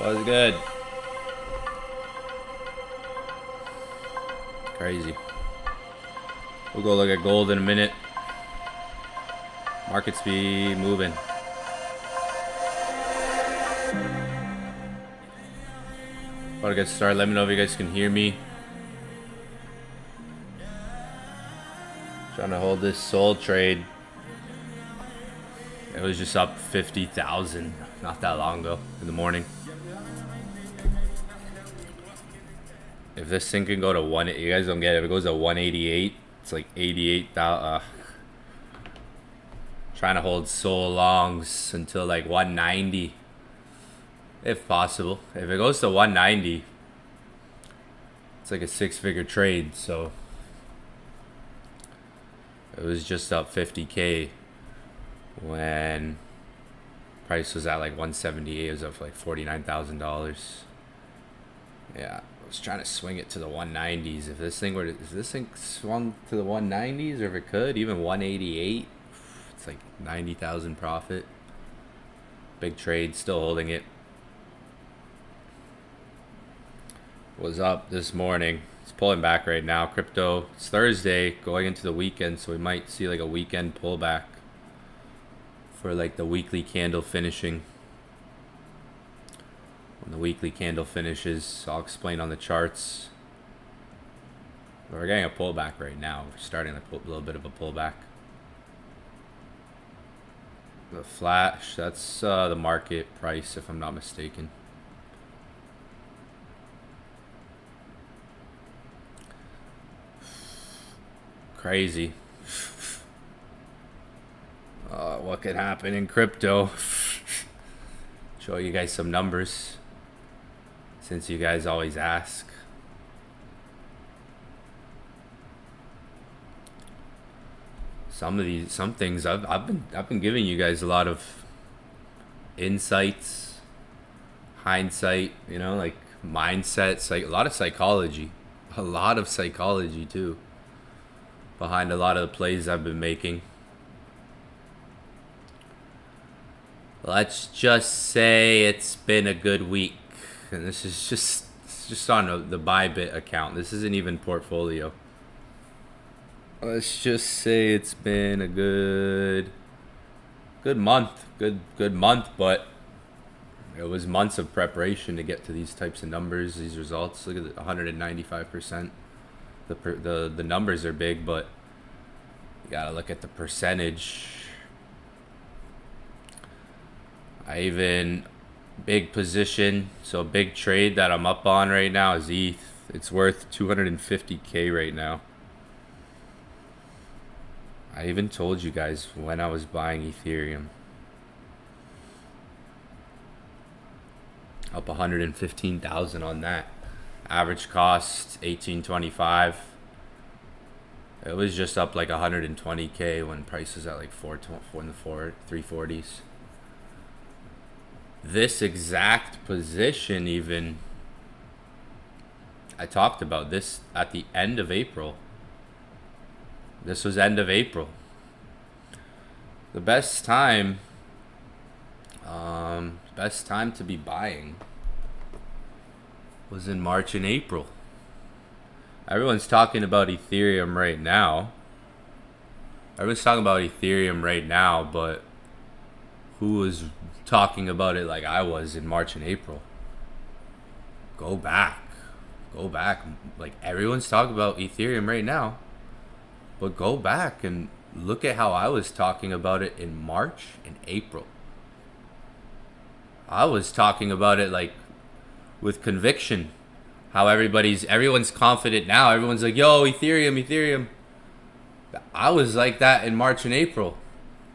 Was good. Crazy. We'll go look at gold in a minute. Markets be moving. About to get started. Let me know if you guys can hear me. Trying to hold this sold trade. It was just up 50,000 not that long ago in the morning. If this thing can go to one, you guys don't get it. If it goes to 188, it's like 88,000. Trying to hold so longs until like 190, if possible. If it goes to 190, it's like a six-figure trade. So it was just up 50K when price was at like 178. It was up like $49,000. Yeah. I was trying to swing it to the 190s. If this thing swung to the 190s, or if it could, even 188, it's like 90,000 profit. Big trade, still holding it. Was up this morning. It's pulling back right now. Crypto, it's Thursday, going into the weekend, so we might see like a weekend pullback for like the weekly candle finishing. When the weekly candle finishes, I'll explain on the charts. But we're getting a pullback right now. We're starting a little bit of a pullback. The flash, that's the market price, if I'm not mistaken. Crazy. What could happen in crypto? Show you guys some numbers, since you guys always ask. Some things I've been giving you guys a lot of insights, hindsight, you know, like mindsets, like a lot of psychology too, behind a lot of the plays I've been making. Let's just say it's been a good week, and this is just on the Bybit account. This isn't even portfolio. Let's just say it's been a good month, good month, but it was months of preparation to get to these types of numbers, these results. Look at the 195%. The numbers are big, but you gotta look at the percentage. I even big position, so big trade that I'm up on right now is ETH. It's worth 250K right now. I even told you guys when I was buying Ethereum. Up 115,000 on that. Average cost 1825. It was just up like 120K when price was at like 340s. This exact position, even I talked about this at the end of April. This was end of April. The best time best time to be buying was in March and April. Everyone's talking about Ethereum right now. But who was talking about it like I was in March and April? Go back. Like, everyone's talking about Ethereum right now, but go back and look at how I was talking about it in March and April. I was talking about it like with conviction. How everyone's confident now. Everyone's like, yo, Ethereum. I was like that in March and April,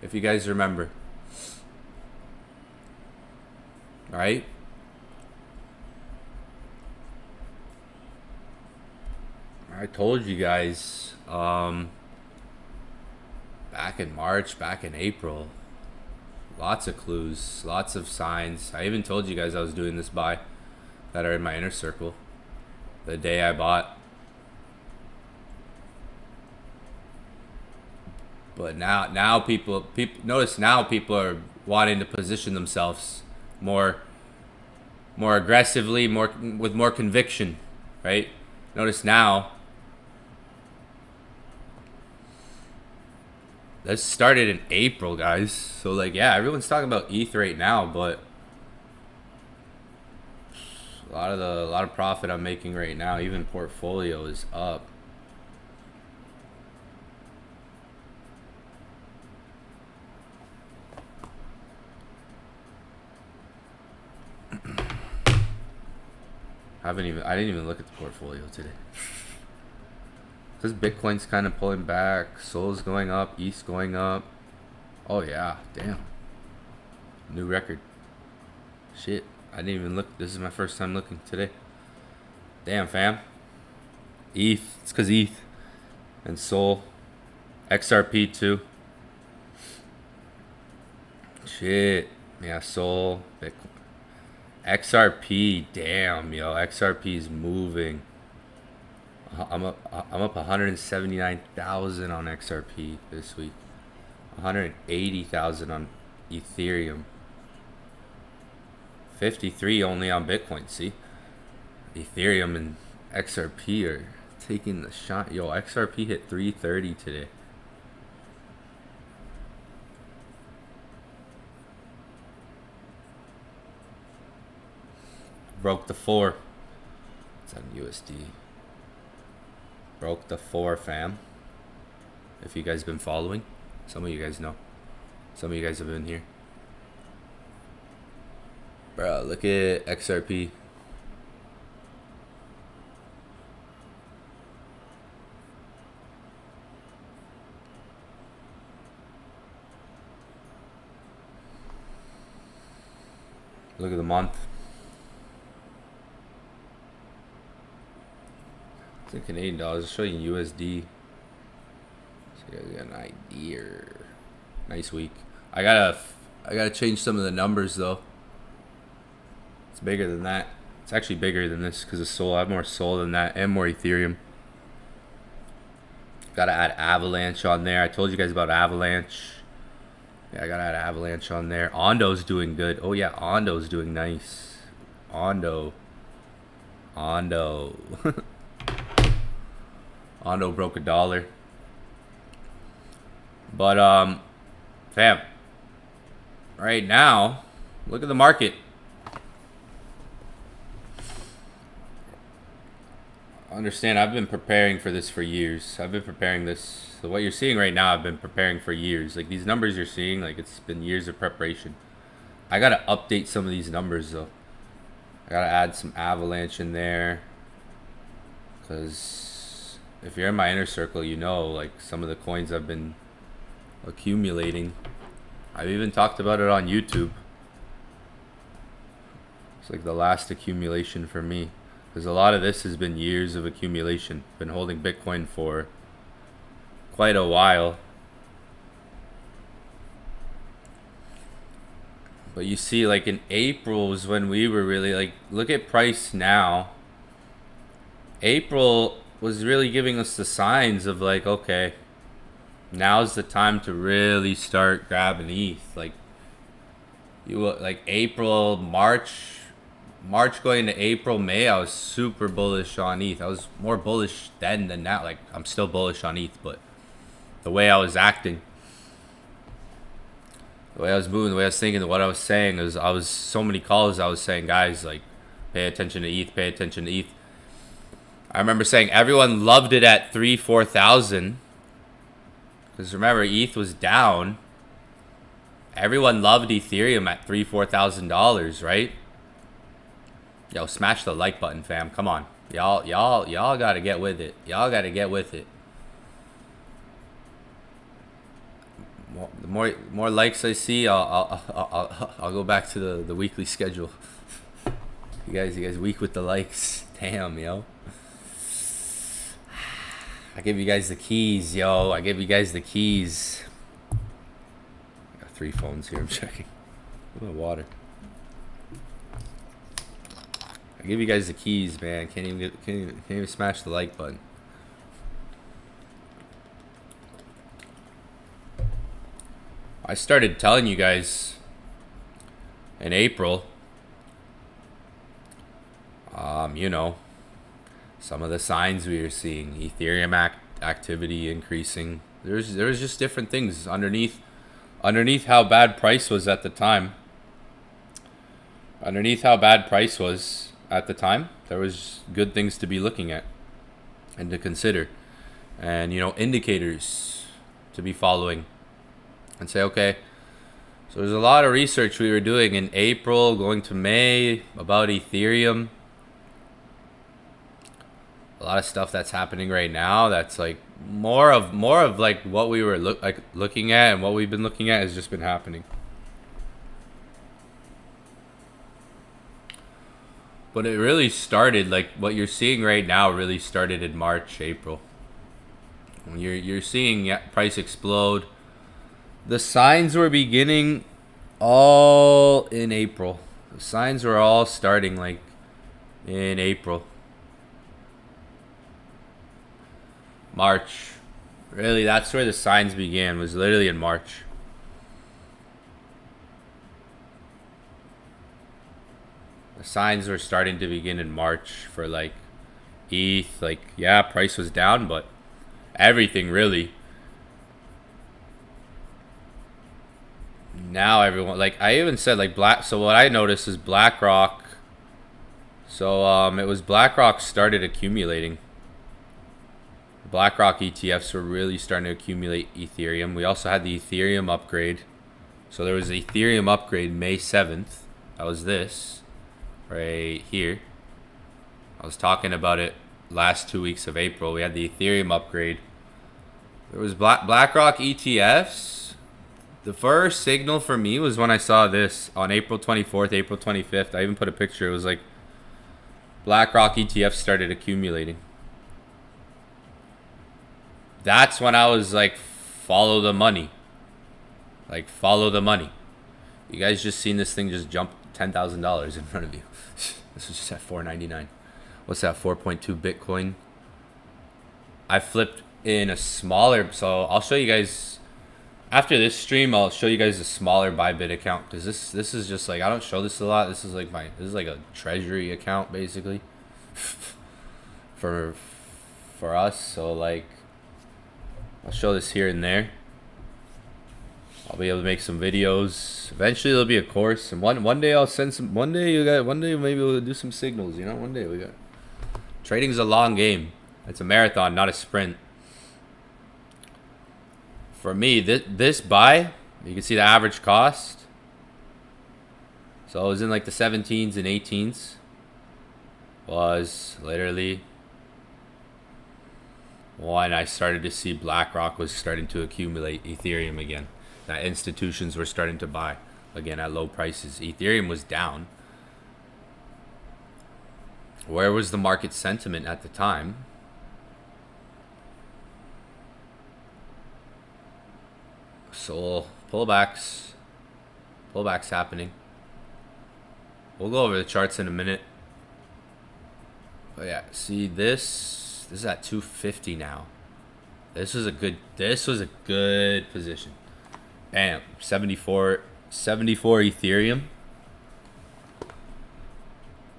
if you guys remember. Right? I told you guys back in March, back in April, lots of clues, lots of signs. I even told you guys I was doing this buy that are in my inner circle the day I bought. But now people notice, now people are wanting to position themselves more aggressively, with more conviction, right? Notice now, this started in April, guys. So like, yeah, everyone's talking about ETH right now, but a lot of profit I'm making right now, even portfolio is up. I didn't even look at the portfolio today. Because Bitcoin's kind of pulling back. Sol's going up. ETH's going up. Oh, yeah. Damn. New record. Shit. I didn't even look. This is my first time looking today. Damn, fam. ETH. It's because ETH. And Sol. XRP, too. Shit. Yeah, Sol. Bitcoin. XRP. Damn, yo. XRP is moving. I'm up 179,000 on XRP this week. 180,000 on Ethereum. 53 only on Bitcoin. See, Ethereum and XRP are taking the shot. Yo, XRP hit 330 today. Broke the 4. It's on USD. Broke the 4, fam. If you guys been following, some of you guys know. Some of you guys have been here. Bro, look at XRP. Look at the month. It's in Canadian dollars. I'll show you USD. So you guys got an idea. Nice week. I gotta change some of the numbers though. It's bigger than that. It's actually bigger than this because of Sol. I have more Sol than that and more Ethereum. Gotta add Avalanche on there. I told you guys about Avalanche. Yeah, I gotta add Avalanche on there. Ondo's doing good. Oh yeah, Ondo's doing nice. Ondo. Ondo broke $1. But fam, right now, look at the market. Understand, I've been preparing for this for years. I've been preparing this. So what you're seeing right now, I've been preparing for years. Like these numbers you're seeing, like it's been years of preparation. I gotta update some of these numbers though. I gotta add some Avalanche in there. Because if you're in my inner circle, you know like some of the coins I've been accumulating. I've even talked about it on YouTube. It's like the last accumulation for me. Because a lot of this has been years of accumulation. Been holding Bitcoin for quite a while. But you see, like in April was when we were really like, look at price now. April was really giving us the signs of like, okay, now's the time to really start grabbing ETH. Like like April, March going to April, May, I was super bullish on ETH. I was more bullish then than now. Like, I'm still bullish on ETH, but the way I was acting, the way I was moving, the way I was thinking, what I was saying was, I was so many calls. I was saying, guys, like, pay attention to ETH, pay attention to ETH. I remember saying everyone loved it at 3,000-4,000, because remember, ETH was down. Everyone loved Ethereum at $3,000-4,000, right? Yo, smash the like button, fam. Come on, y'all gotta get with it. Y'all gotta get with it. The more likes I see, I'll go back to the weekly schedule. You guys weak with the likes. Damn, yo. I give you guys the keys, yo. I give you guys the keys. I got 3 phones here. I'm checking. A little water. I give you guys the keys, man. Can't even smash the like button. I started telling you guys in April, you know, some of the signs we were seeing, Ethereum activity increasing. There was just different things underneath how bad price was at the time. Underneath how bad price was at the time, there was good things to be looking at and to consider, and, you know, indicators to be following. And say, okay, so there's a lot of research we were doing in April going to May about Ethereum. A lot of stuff that's happening right now that's like more of like what we were looking at, and what we've been looking at has just been happening. But it really started, like what you're seeing right now really started in March, April. When you're seeing price explode. The signs were beginning all in April. The signs were all starting like in April. March. Really, that's where the signs began, was literally in March. The signs were starting to begin in March for like ETH. Like, yeah, price was down, but everything really. Now everyone, like, I even said like so what I noticed is BlackRock. So it was BlackRock started accumulating. BlackRock ETFs were really starting to accumulate Ethereum. We also had the Ethereum upgrade. So there was the Ethereum upgrade May 7th. That was this right here. I was talking about it last 2 weeks of April. We had the Ethereum upgrade. There was BlackRock ETFs. The first signal for me was when I saw this on April 24th, April 25th. I even put a picture. It was like BlackRock ETFs started accumulating. That's when I was like, follow the money. Like, follow the money. You guys just seen this thing just jump $10,000 in front of you. This is just at $4.99. What's that, 4.2 Bitcoin? I flipped in a smaller, so I'll show you guys. After this stream, I'll show you guys a smaller Bybit account, because this is just like, I don't show this a lot. This is like a treasury account basically for us. So like, I'll show this here and there. I'll be able to make some videos. Eventually there'll be a course, and one day I'll send some. One day maybe we'll do some signals. You know, one day we got. Trading's a long game. It's a marathon, not a sprint. For me, this buy, you can see the average cost. So it was in like the 17s and 18s. Was literally when I started to see BlackRock was starting to accumulate Ethereum again. That institutions were starting to buy again at low prices. Ethereum was down. Where was the market sentiment at the time? So pullbacks happening. We'll go over the charts in a minute. But yeah, see this is at 250 now. This was a good position. Bam, 74 74 Ethereum.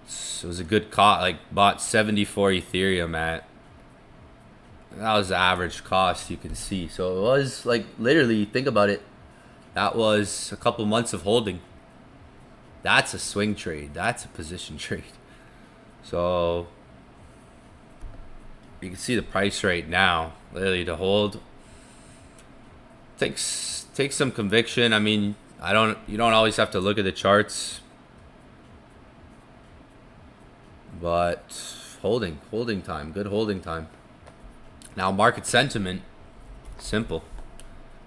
So it was a good cost. Like, bought 74 Ethereum at, that was the average cost, you can see. So it was like, literally, think about it, that was a couple months of holding. That's a swing trade. That's a position trade. So you can see the price right now, literally to hold. Takes some conviction. I mean, you don't always have to look at the charts. But holding time, good holding time. Now market sentiment, simple.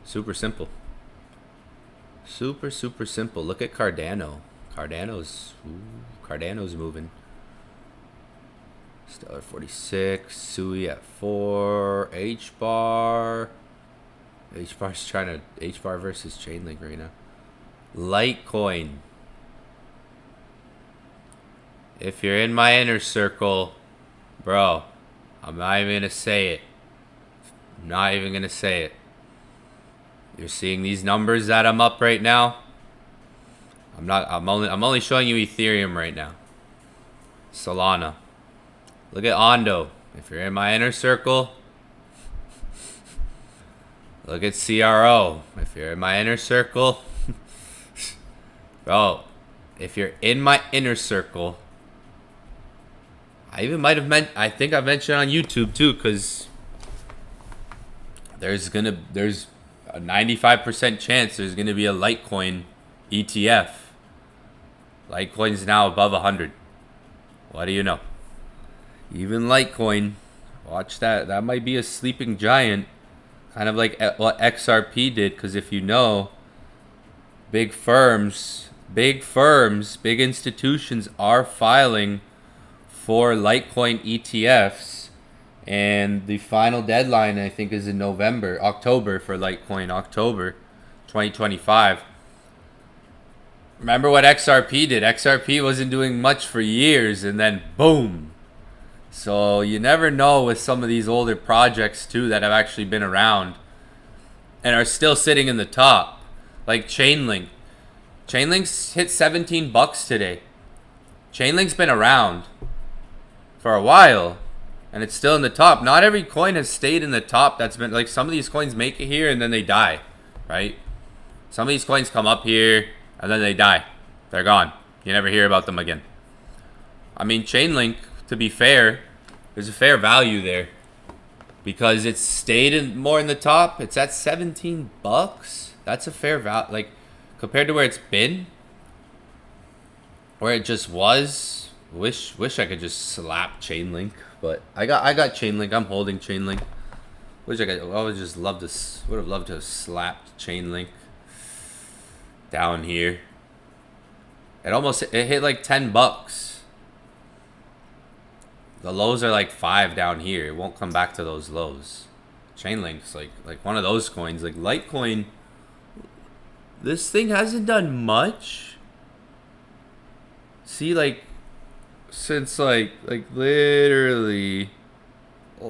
Super simple. Super simple. Look at Cardano. Cardano's moving. Stellar 46, Sui at 4, H-bar. H-bar's trying to, H-bar versus Chainlink right now. Litecoin. If you're in my inner circle, bro, I'm not even gonna say it. I'm not even gonna say it. You're seeing these numbers that I'm up right now. I'm only showing you Ethereum right now. Solana. Look at Ondo. If you're in my inner circle, look at CRO. If you're in my inner circle, bro, if you're in my inner circle, I even might have I think I mentioned on YouTube too, because there's a 95% chance there's gonna be a Litecoin ETF. Litecoin's now above 100. What do you know? Even Litecoin, watch that. That might be a sleeping giant, kind of like what XRP did. Because if you know, big firms, big institutions are filing for Litecoin ETFs, and the final deadline I think is in October for Litecoin, October 2025. Remember what XRP did? XRP wasn't doing much for years, and then boom. So you never know with some of these older projects too that have actually been around and are still sitting in the top, like Chainlink. Chainlink's hit $17 today. Chainlink's been around for a while, and it's still in the top. Not every coin has stayed in the top. That's been like, some of these coins make it here and then they die, right? Some of these coins come up here and then they die. They're gone. You never hear about them again. I mean, Chainlink, to be fair, there's a fair value there because it's stayed more in the top. It's at $17. That's a fair value, like compared to where it's been, where it just was. Wish I could just slap Chainlink, but I got Chainlink. I'm holding Chainlink. Wish I could. I would have loved to have slapped Chainlink down here. It hit like $10. The lows are like 5 down here. It won't come back to those lows. Chainlink's like one of those coins. Like Litecoin, this thing hasn't done much. See, like since like literally,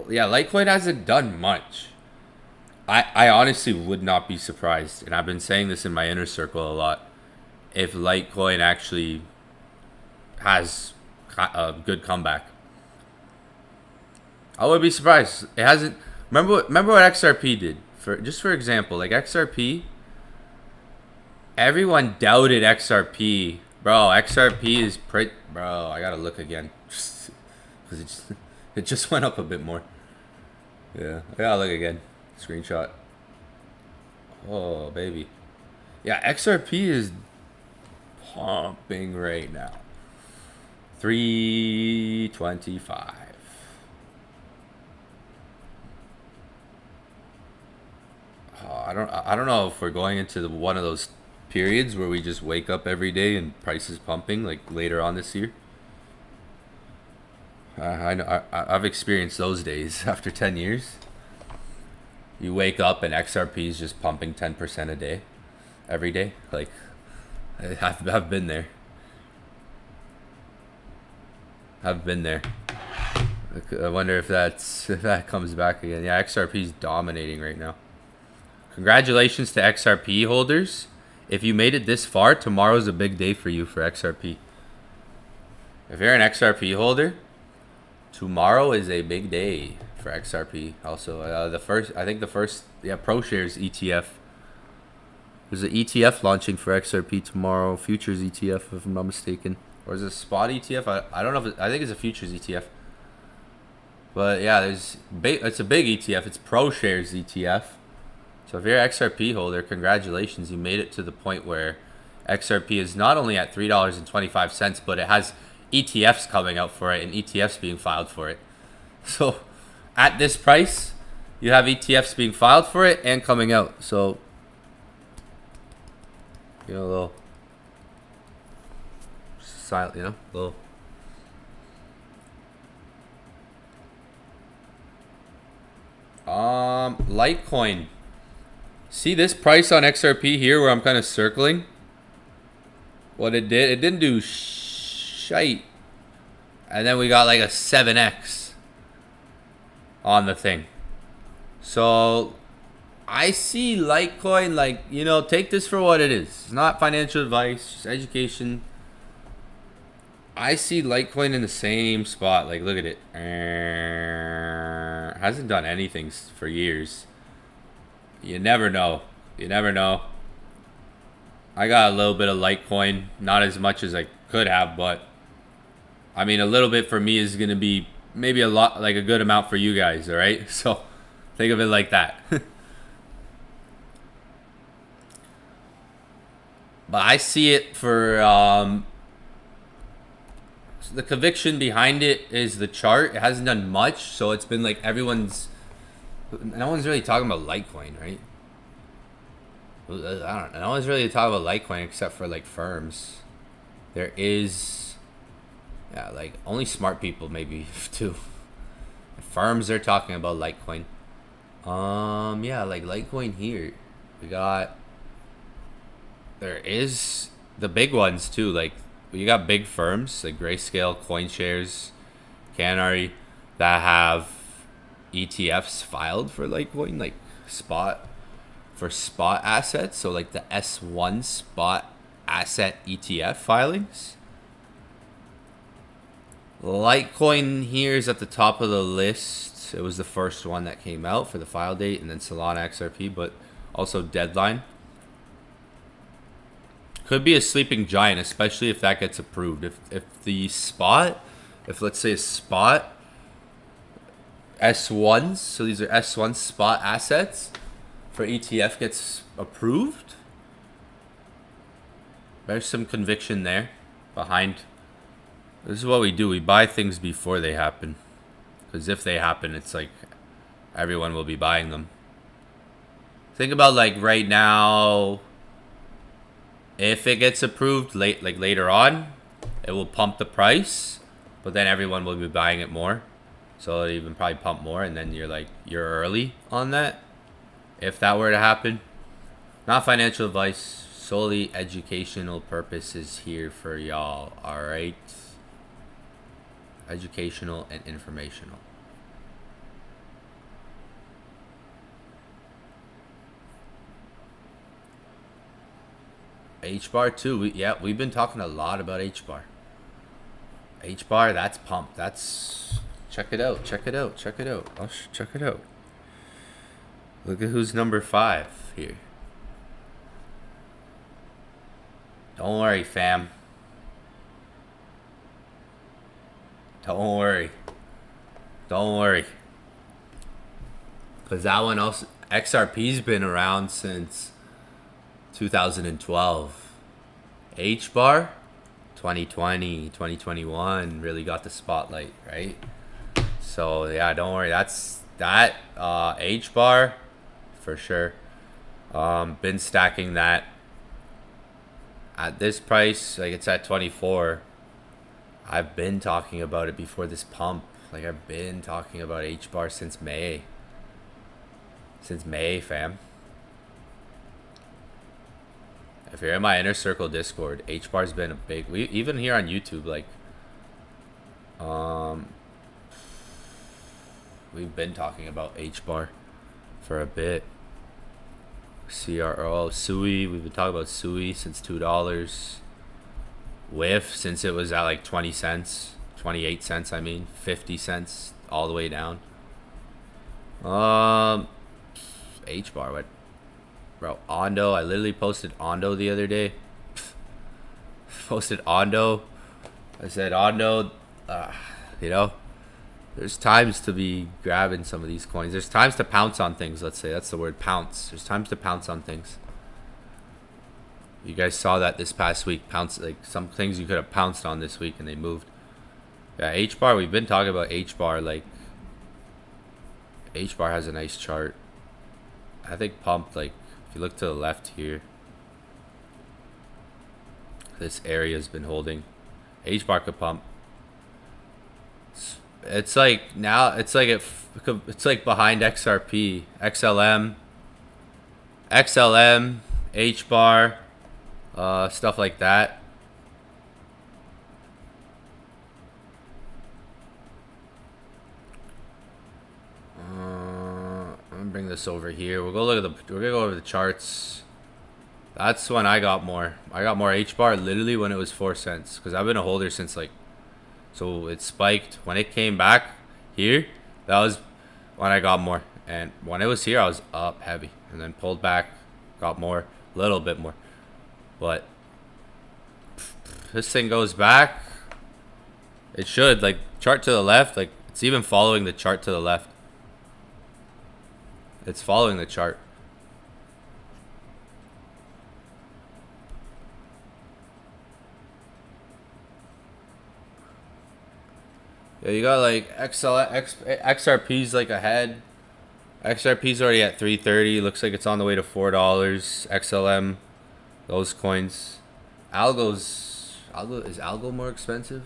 yeah, Litecoin hasn't done much. I honestly would not be surprised, and I've been saying this in my inner circle a lot, if Litecoin actually has a good comeback. I would be surprised. It hasn't. Remember what XRP did? For example, like XRP, everyone doubted XRP. Bro, XRP is pretty. Bro, I gotta look again because it just went up a bit more. Yeah, I gotta look again. Screenshot. Oh baby, yeah, XRP is pumping right now. 325. I don't know if we're going into one of those periods where we just wake up every day and prices pumping like later on this year. I know I've experienced those days after 10 years. You wake up and XRP is just pumping 10% a day, every day. Like I've been there. I've been there. I wonder if that comes back again. Yeah, XRP is dominating right now. Congratulations to XRP holders. if you made it this far, tomorrow's a big day for you for XRP. If you're an XRP holder, tomorrow is a big day for XRP. Also, I think the first ProShares ETF. There's an ETF launching for XRP tomorrow, futures ETF if I'm not mistaken, or is it a spot ETF? I don't know if I think it's a futures ETF. But yeah, it's a big ETF. It's ProShares ETF. So if you're an XRP holder, congratulations, you made it to the point where XRP is not only at $3.25, but it has ETFs coming out for it and ETFs being filed for it. So at this price, you have ETFs being filed for it and coming out. So, a little silent, little. Litecoin. See this price on XRP here where I'm kind of circling? What it didn't do shite. And then we got like a 7x on the thing. So I see Litecoin like, take this for what it is. It's not financial advice, just education. I see Litecoin in the same spot. Like, look at it. Hasn't done anything for years. You never know. You never know. I got a little bit of Litecoin. Not as much as I could have, but I mean, a little bit for me is going to be maybe a lot, like a good amount for you guys, all right? So think of it like that. But I see it for the conviction behind it is the chart. It hasn't done much, so it's been like no one's really talking about Litecoin, right? I don't know. No one's really talking about Litecoin except for like firms. There is, like only smart people maybe too. Firms are talking about Litecoin. Like Litecoin here. There is the big ones too. Like you got big firms like Grayscale, CoinShares, Canary that have ETFs filed for Litecoin, like spot assets. So like the S1 spot asset ETF filings. Litecoin here is at the top of the list. It was the first one that came out for the file date, and then Solana XRP, but also deadline. Could be a sleeping giant, especially if that gets approved. If let's say a spot S1s, so these are S1 spot assets for ETF gets approved, there's some conviction there behind. This is what we do. We buy things before they happen. Because if they happen, it's like everyone will be buying them. Think about like right now, if it gets approved later on, it will pump the price, but then everyone will be buying it more. So it'll even probably pump more, and then you're early on that. If that were to happen. Not financial advice, solely educational purposes here for y'all, alright? Educational and informational. H-bar too. We've been talking a lot about H-bar. H-bar, that's pumped. Check it out. Check it out. Check it out. Check it out. Look at who's number 5 here. Don't worry, fam. Don't worry. Don't worry. Because that one also, XRP's been around since 2012. H-bar, 2020, 2021 really got the spotlight, right? So yeah, don't worry. That's that H-bar for sure. Been stacking that at this price, like it's at 24. I've been talking about it before this pump. Like I've been talking about H-bar since May. Since May, fam. If you're in my inner circle Discord, H-bar's been a big. Even here on YouTube, like, we've been talking about H-bar for a bit. CRO, Sui. We've been talking about Sui since $2. WIF since it was at like 20 cents, 28 cents. I mean, 50 cents all the way down. H bar, what? Bro, Ondo. I literally posted Ondo the other day. Posted Ondo. I said Ondo. You know, there's times to be grabbing some of these coins. There's times to pounce on things. Let's say that's the word, pounce. There's times to pounce on things. You guys saw that this past week. Pounce, like some things you could have pounced on this week and they moved. Yeah, H bar. We've been talking about H bar. Like H bar has a nice chart. I think pumped. Like if you look to the left here, this area's been holding. H bar could pump. It's like now. It's like it's like behind XRP, XLM, H bar, stuff like that. I'm gonna bring this over here. We're gonna go over the charts. That's when I got more. I got more H bar literally when it was 4 cents, because I've been a holder since like. So it spiked when it came back here. That was when I got more, and when it was here, I was up heavy, and then pulled back, got more, a little bit more. But this thing goes back. It should, like, chart to the left, like it's even following the chart to the left. It's following the chart. Yeah, you got like XRP's like ahead. XRP's already at 330. Looks like it's on the way to $4. XLM, those coins. Algo is Algo more expensive?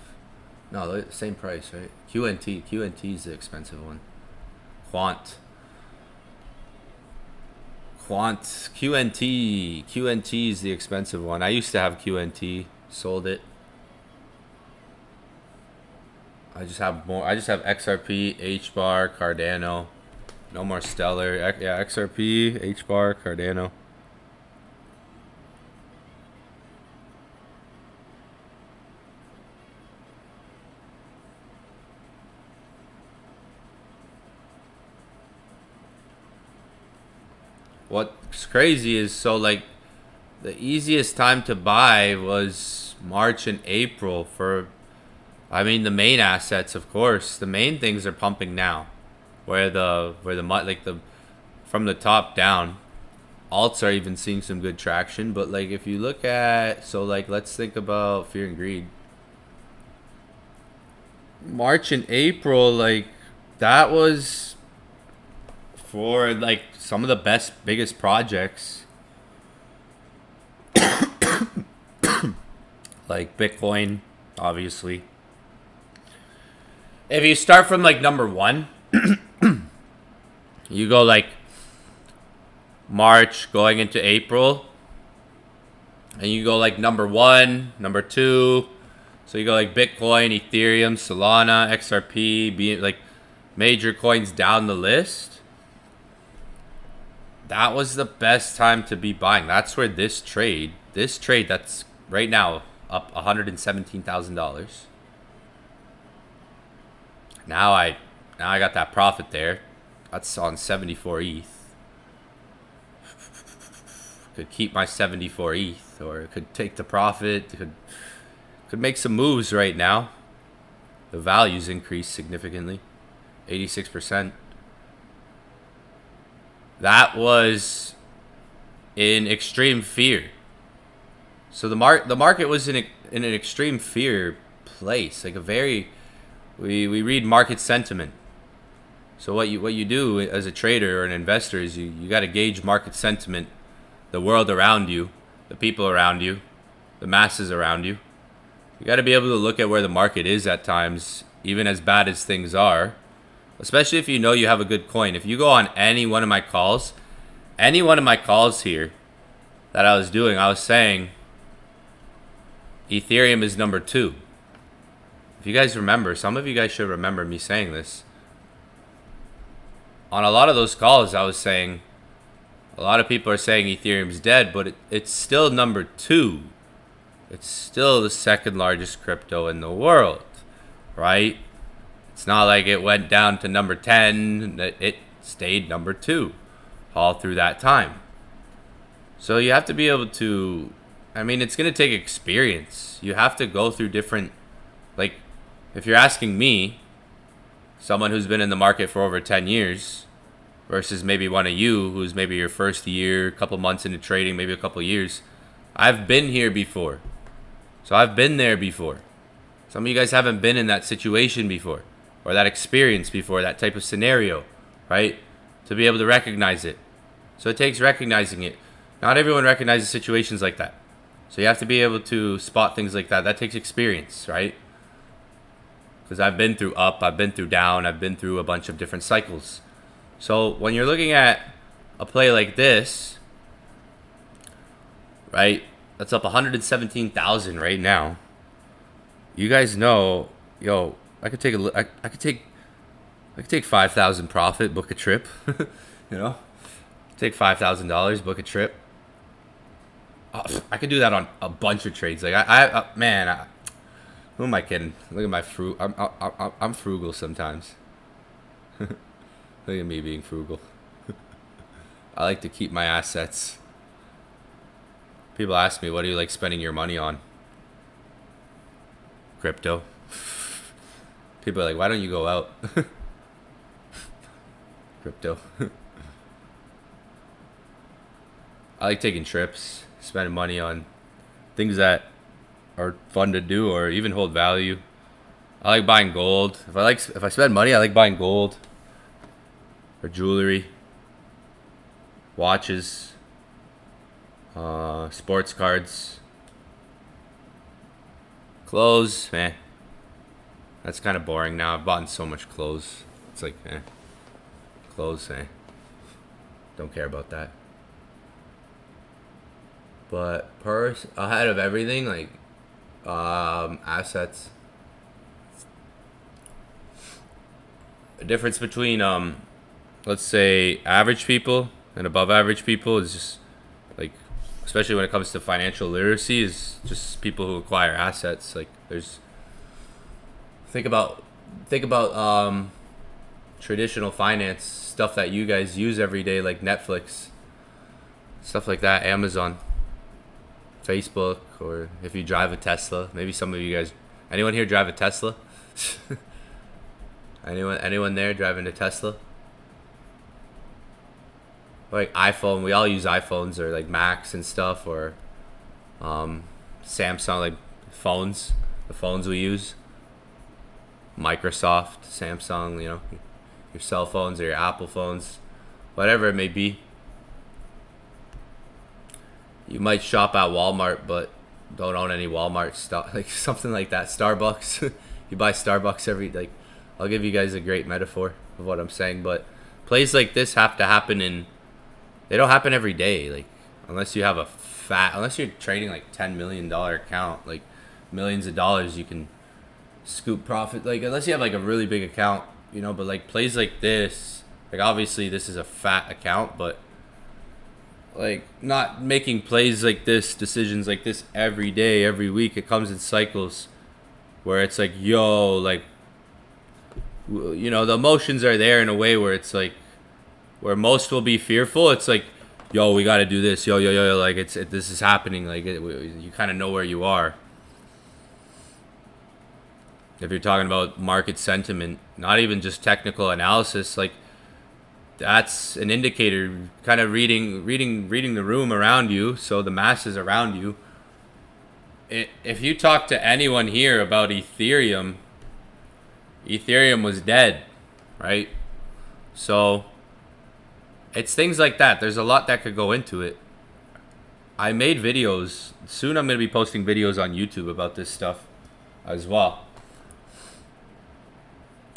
No, the same price, right? QNT is the expensive one. QNT is the expensive one. I used to have QNT, sold it. I just have more. I just have XRP, H bar, Cardano. No more Stellar. Yeah, XRP, H bar, Cardano. What's crazy is, so like the easiest time to buy was March and April for, I mean, the main assets, of course. The main things are pumping now, where the like the from the top down, alts are even seeing some good traction. But like if you look at, so like let's think about fear and greed. March and April, like that was for like some of the biggest projects, like Bitcoin, obviously. If you start from like number one, you go like March going into April, and you go like number one, number two. So you go like Bitcoin, Ethereum, Solana, XRP, being like major coins down the list. That was the best time to be buying. That's where this trade that's right now up $117,000. Now I got that profit there. That's on 74 ETH. Could keep my 74 ETH, or could take the profit. Could make some moves right now. The value's increased significantly, 86%. That was in extreme fear. So the market was in an extreme fear place, like a very. We read market sentiment. So what you do as a trader or an investor is you got to gauge market sentiment, the world around you, the people around you, the masses around you. You got to be able to look at where the market is at times, even as bad as things are. Especially if you know you have a good coin. If you go on any one of my calls here that I was doing, I was saying Ethereum is number 2. If you guys remember, some of you guys should remember me saying this. On a lot of those calls, I was saying A lot of people are saying Ethereum's dead, but it's still number 2. It's still the second largest crypto in the world, right? It's not like it went down to number 10. It stayed number 2 all through that time. So you have to be able to, I mean, it's going to take experience. You have to go through different, like, if you're asking me, someone who's been in the market for over 10 years versus maybe one of you who's maybe your first year, a couple months into trading, maybe a couple years, I've been here before. So I've been there before. Some of you guys haven't been in that situation before, or that experience before, that type of scenario, right? To be able to recognize it. So it takes recognizing it. Not everyone recognizes situations like that. So you have to be able to spot things like that. That takes experience, right? Because I've been through up, I've been through down, I've been through a bunch of different cycles. So when you're looking at a play like this, right? That's up 117,000 right now. You guys know, yo, I could take 5,000 profit, book a trip. You know, take $5,000, book a trip. I could do that on a bunch of trades. Like who am I kidding? Look at my I'm frugal sometimes. Look at me being frugal. I like to keep my assets. People ask me, what do you like spending your money on? Crypto. People are like, why don't you go out? Crypto. I like taking trips, spending money on things that are fun to do or even hold value. I like buying gold. If I spend money, I like buying gold or jewelry, watches, sports cards, clothes. That's kind of boring now. I've bought so much clothes. It's like, clothes. Don't care about that. But ahead of everything, like assets. The difference between let's say average people and above average people is just like, especially when it comes to financial literacy, is just people who acquire assets. Like think about traditional finance stuff that you guys use every day, like Netflix, stuff like that, Amazon, Facebook, or if you drive a Tesla. Maybe some of you guys, anyone here drive a Tesla? anyone there driving a Tesla? Like iPhone, we all use iPhones, or like Macs and stuff, or Samsung, like phones, the phones we use. Microsoft, Samsung, you know, your cell phones or your Apple phones, whatever it may be. You might shop at Walmart, but don't own any Walmart stuff, like something like that. Starbucks, you buy Starbucks like, I'll give you guys a great metaphor of what I'm saying, but plays like this have to happen they don't happen every day, like, unless you have unless you're trading like $10 million account, like millions of dollars you can scoop profit, like, unless you have like a really big account, you know. But like plays like this, like, obviously this is a fat account, but like, not making plays like this, decisions like this every day, every week. It comes in cycles where it's like, yo, like, you know, the emotions are there in a way where it's like, where most will be fearful. It's like, yo, we got to do this, yo, like, this is happening, like, you kind of know where you are. If you're talking about market sentiment, not even just technical analysis, like, that's an indicator, kind of reading the room around you, so the masses around you. If you talk to anyone here about Ethereum was dead, right? So it's things like that. There's a lot that could go into it. I made videos. Soon I'm going to be posting videos on YouTube about this stuff as well.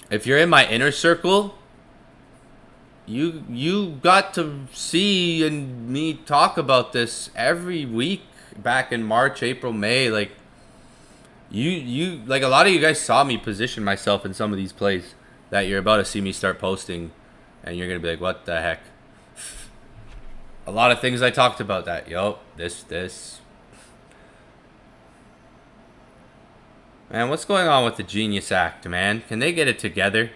If you're in my inner circle, you got to see and me talk about this every week back in March, April, May. Like, you like, a lot of you guys saw me position myself in some of these plays that you're about to see me start posting, and you're gonna be like, what the heck? A lot of things I talked about that. This. Man, what's going on with the Genius Act, man? Can they get it together?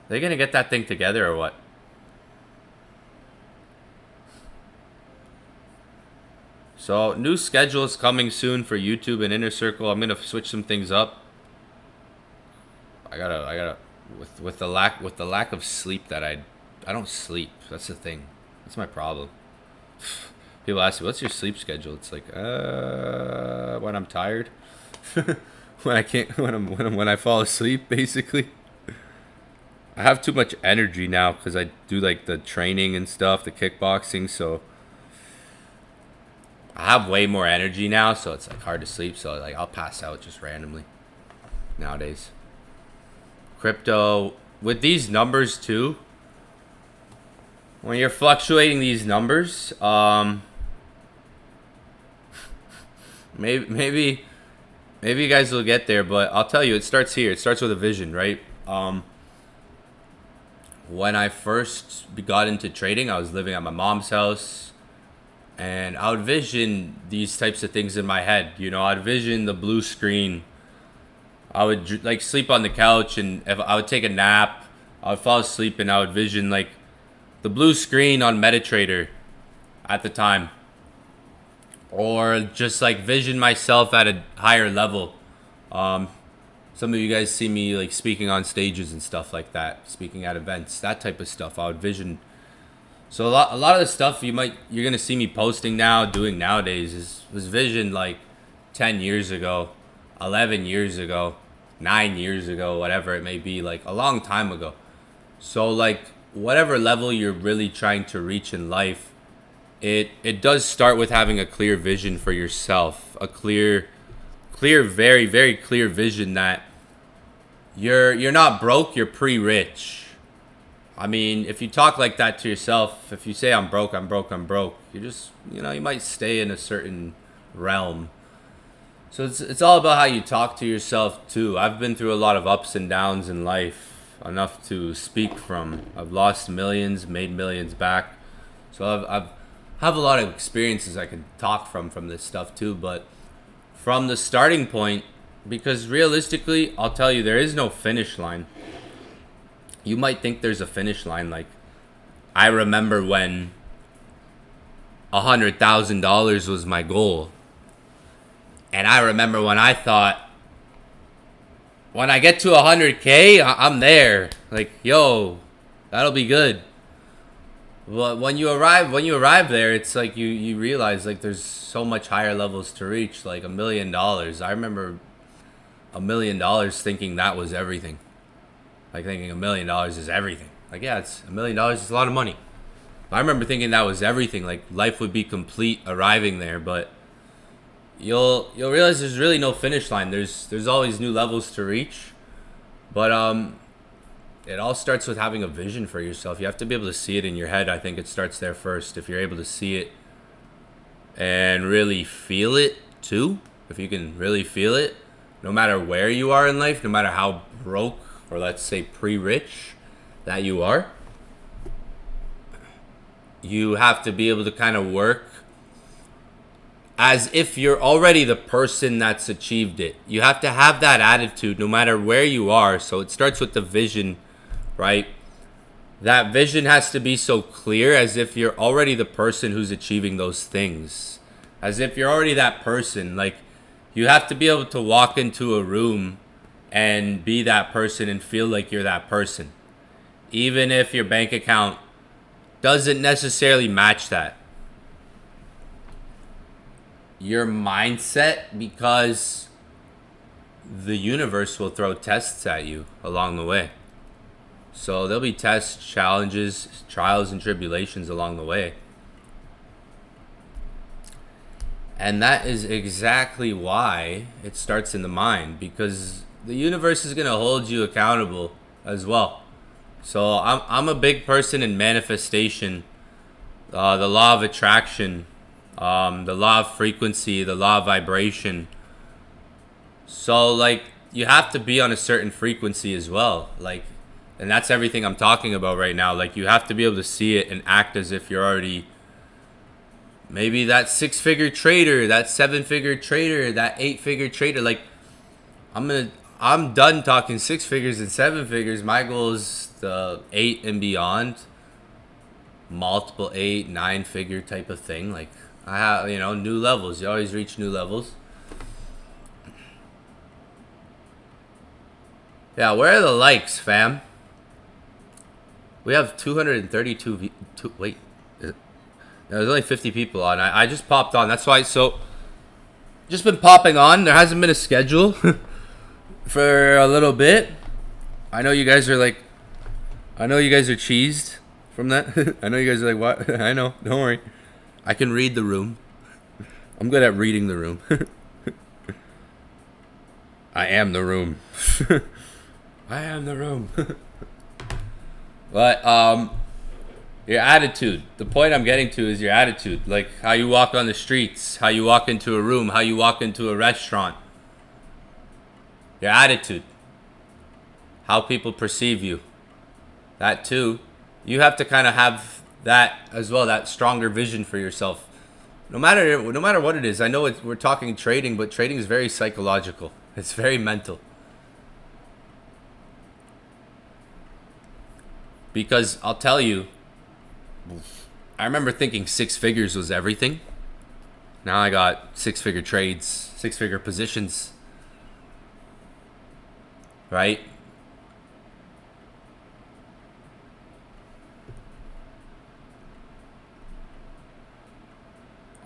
They gonna get that thing together or what? So, new schedule is coming soon for YouTube and Inner Circle. I'm gonna switch some things up. I gotta, with the lack of sleep that I don't sleep. That's the thing. That's my problem. People ask me, "What's your sleep schedule?" It's like, when I'm tired, when I can't, when I fall asleep, basically. I have too much energy now because I do like the training and stuff, the kickboxing. So I have way more energy now, so it's like hard to sleep. So like I'll pass out just randomly nowadays. Crypto with these numbers too. When you're fluctuating these numbers, maybe you guys will get there, but I'll tell you, it starts here. It starts with a vision, right? When I first got into trading, I was living at my mom's house, and I would vision these types of things in my head. You know, I'd vision the blue screen. I would like sleep on the couch, and if I would take a nap, I would fall asleep, and I would vision like the blue screen on MetaTrader at the time, or just like vision myself at a higher level. Some of you guys see me like speaking on stages and stuff like that, speaking at events, that type of stuff. I would vision. So a lot of the stuff you're gonna see me posting now, doing nowadays was visioned like 10 years ago, 11 years ago, 9 years ago, whatever it may be, like a long time ago. So like whatever level you're really trying to reach in life, it does start with having a clear vision for yourself, a clear, very, very clear vision that you're not broke, you're pre-rich. I mean, if you talk like that to yourself, if you say I'm broke, you're just, you might stay in a certain realm. So it's all about how you talk to yourself too. I've been through a lot of ups and downs in life, enough to speak from. I've lost millions, made millions back. So I've have a lot of experiences I can talk from this stuff too, but from the starting point, because realistically, I'll tell you, there is no finish line. You might think there's a finish line. Like, I remember when $100,000 was my goal. And I remember when I thought, when I get to 100K, I'm there. Like, yo, that'll be good. But when you arrive there, it's like you realize like there's so much higher levels to reach. Like $1 million. I remember $1 million thinking that was everything. Like thinking $1 million is everything. Like, yeah, it's $1 million is a lot of money. I remember thinking that was everything. Like life would be complete arriving there, but you'll realize there's really no finish line. There's always new levels to reach, but it all starts with having a vision for yourself. You have to be able to see it in your head. I think it starts there first. If you're able to see it and really feel it too, if you can really feel it, no matter where you are in life, no matter how broke or let's say pre-rich that you are, you have to be able to kind of work as if you're already the person that's achieved it. You have to have that attitude no matter where you are. So it starts with the vision, right? That vision has to be so clear as if you're already the person who's achieving those things. As if you're already that person. Like, you have to be able to walk into a room and be that person and feel like you're that person. Even if your bank account doesn't necessarily match that. Your mindset, because the universe will throw tests at you along the way. So there'll be tests, challenges, trials, and tribulations along the way. And that is exactly why it starts in the mind, because the universe is going to hold you accountable as well. So I'm a big person in manifestation, the law of attraction, the law of frequency, the law of vibration. So like you have to be on a certain frequency as well. Like, and that's everything I'm talking about right now. Like, you have to be able to see it and act as if you're already Maybe that 6-figure trader, that 7-figure trader, that 8-figure trader. Like, I'm done talking 6 figures and 7 figures. My goal is the 8 and beyond. Multiple 8, 9-figure type of thing. Like, I have, new levels. You always reach new levels. Yeah, where are the likes, fam? We have 232. Wait, there's only 50 people on. I just popped on. That's why. So, just been popping on. There hasn't been a schedule for a little bit. I know you guys are like, I know you guys are cheesed from that. I know you guys are like, what? I know. Don't worry. I can read the room. I'm good at reading the room. I am the room. I am the room. But your attitude. The point I'm getting to is your attitude. Like how you walk on the streets, how you walk into a room, how you walk into a restaurant. Your attitude. How people perceive you. That too. You have to kind of have that as well, that stronger vision for yourself. No matter what it is. I know we're talking trading, but trading is very psychological. It's very mental. Because I'll tell you, I remember thinking 6 figures was everything. Now I got 6-figure trades, 6-figure positions. Right?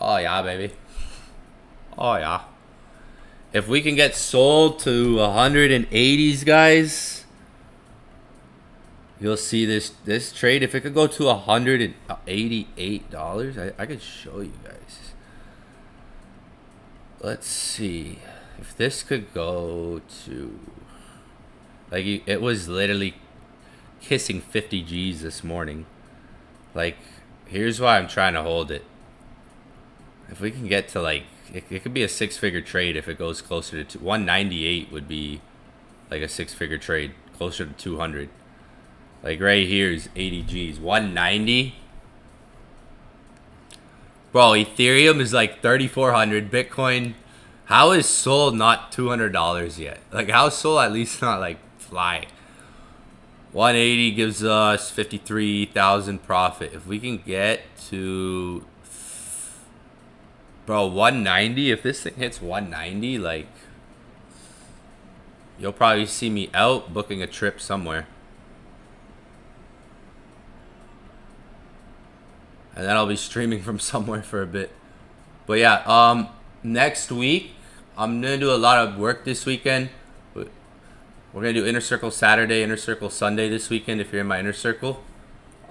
Oh yeah, baby. Oh yeah. If we can get sold to 180s, guys, you'll see this trade. If it could go to $188, I could show you guys. Let's see if this could go to, like, it was literally kissing 50 G's this morning. Like, here's why I'm trying to hold it. If we can get to, like, it could be a 6-figure trade if it goes closer to 198 would be like a 6-figure trade, closer to 200. Like right here is 80 G's. 190. Bro, Ethereum is like 3,400. Bitcoin, how is Sol not $200 yet? Like, how is Sol at least not like flying? 180 gives us 53,000 profit. If we can get to, bro, 190, if this thing hits 190, like, you'll probably see me out booking a trip somewhere. And then I'll be streaming from somewhere for a bit. But yeah, next week, I'm going to do a lot of work this weekend. We're going to do Inner Circle Saturday, Inner Circle Sunday this weekend if you're in my Inner Circle.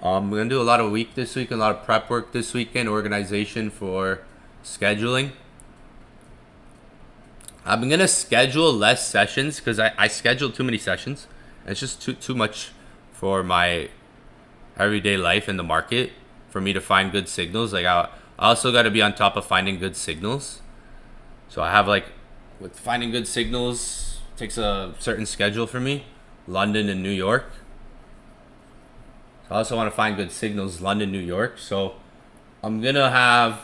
We're going to do a lot of week this week, a lot of prep work this weekend, organization for scheduling. I'm going to schedule less sessions because I scheduled too many sessions. It's just too much for my everyday life in the market for me to find good signals. Like, I also got to be on top of finding good signals. So I have, like, with finding good signals, takes a certain schedule for me. London and New York. So I also want to find good signals, London, New York. So I'm going to have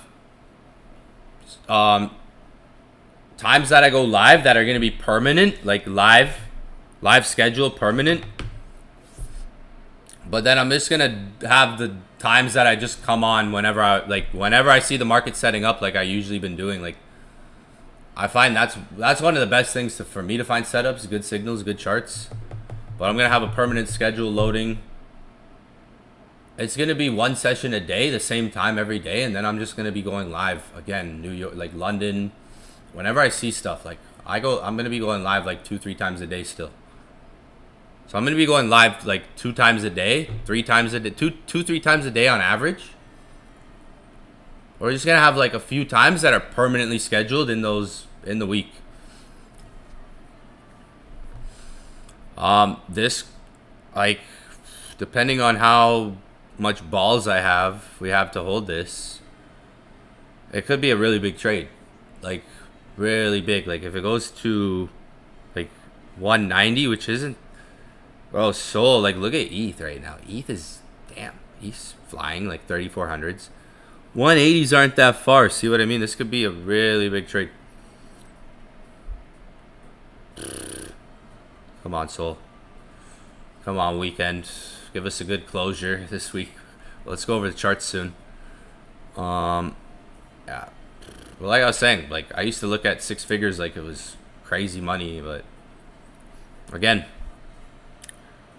times that I go live that are going to be permanent, like live schedule permanent. But then I'm just going to have the times that I just come on whenever I see the market setting up, like I usually been doing. Like, I find that's one of the best things for me to find setups, good signals, good charts. But I'm going to have a permanent schedule loading. It's going to be one session a day, the same time every day. And then I'm just going to be going live again, New York, like London. Whenever I see stuff, like I'm going to be going live like 2-3 times a day still. So I'm going to be going live like 2 times a day, 3 times a day, 2-3 times a day on average. We're just going to have like a few times that are permanently scheduled in the week. This, like, depending on how much balls I have, we have to hold this. It could be a really big trade. Like, really big. Like, if it goes to like 190, which isn't, bro, Sol, like, look at ETH right now. ETH is, damn, ETH's flying like 3,400s. 180s aren't that far. See what I mean? This could be a really big trade. Come on, Sol. Come on, weekend. Give us a good closure this week. Let's go over the charts soon. Yeah. Well, like I was saying, like I used to look at six figures like it was crazy money, but again,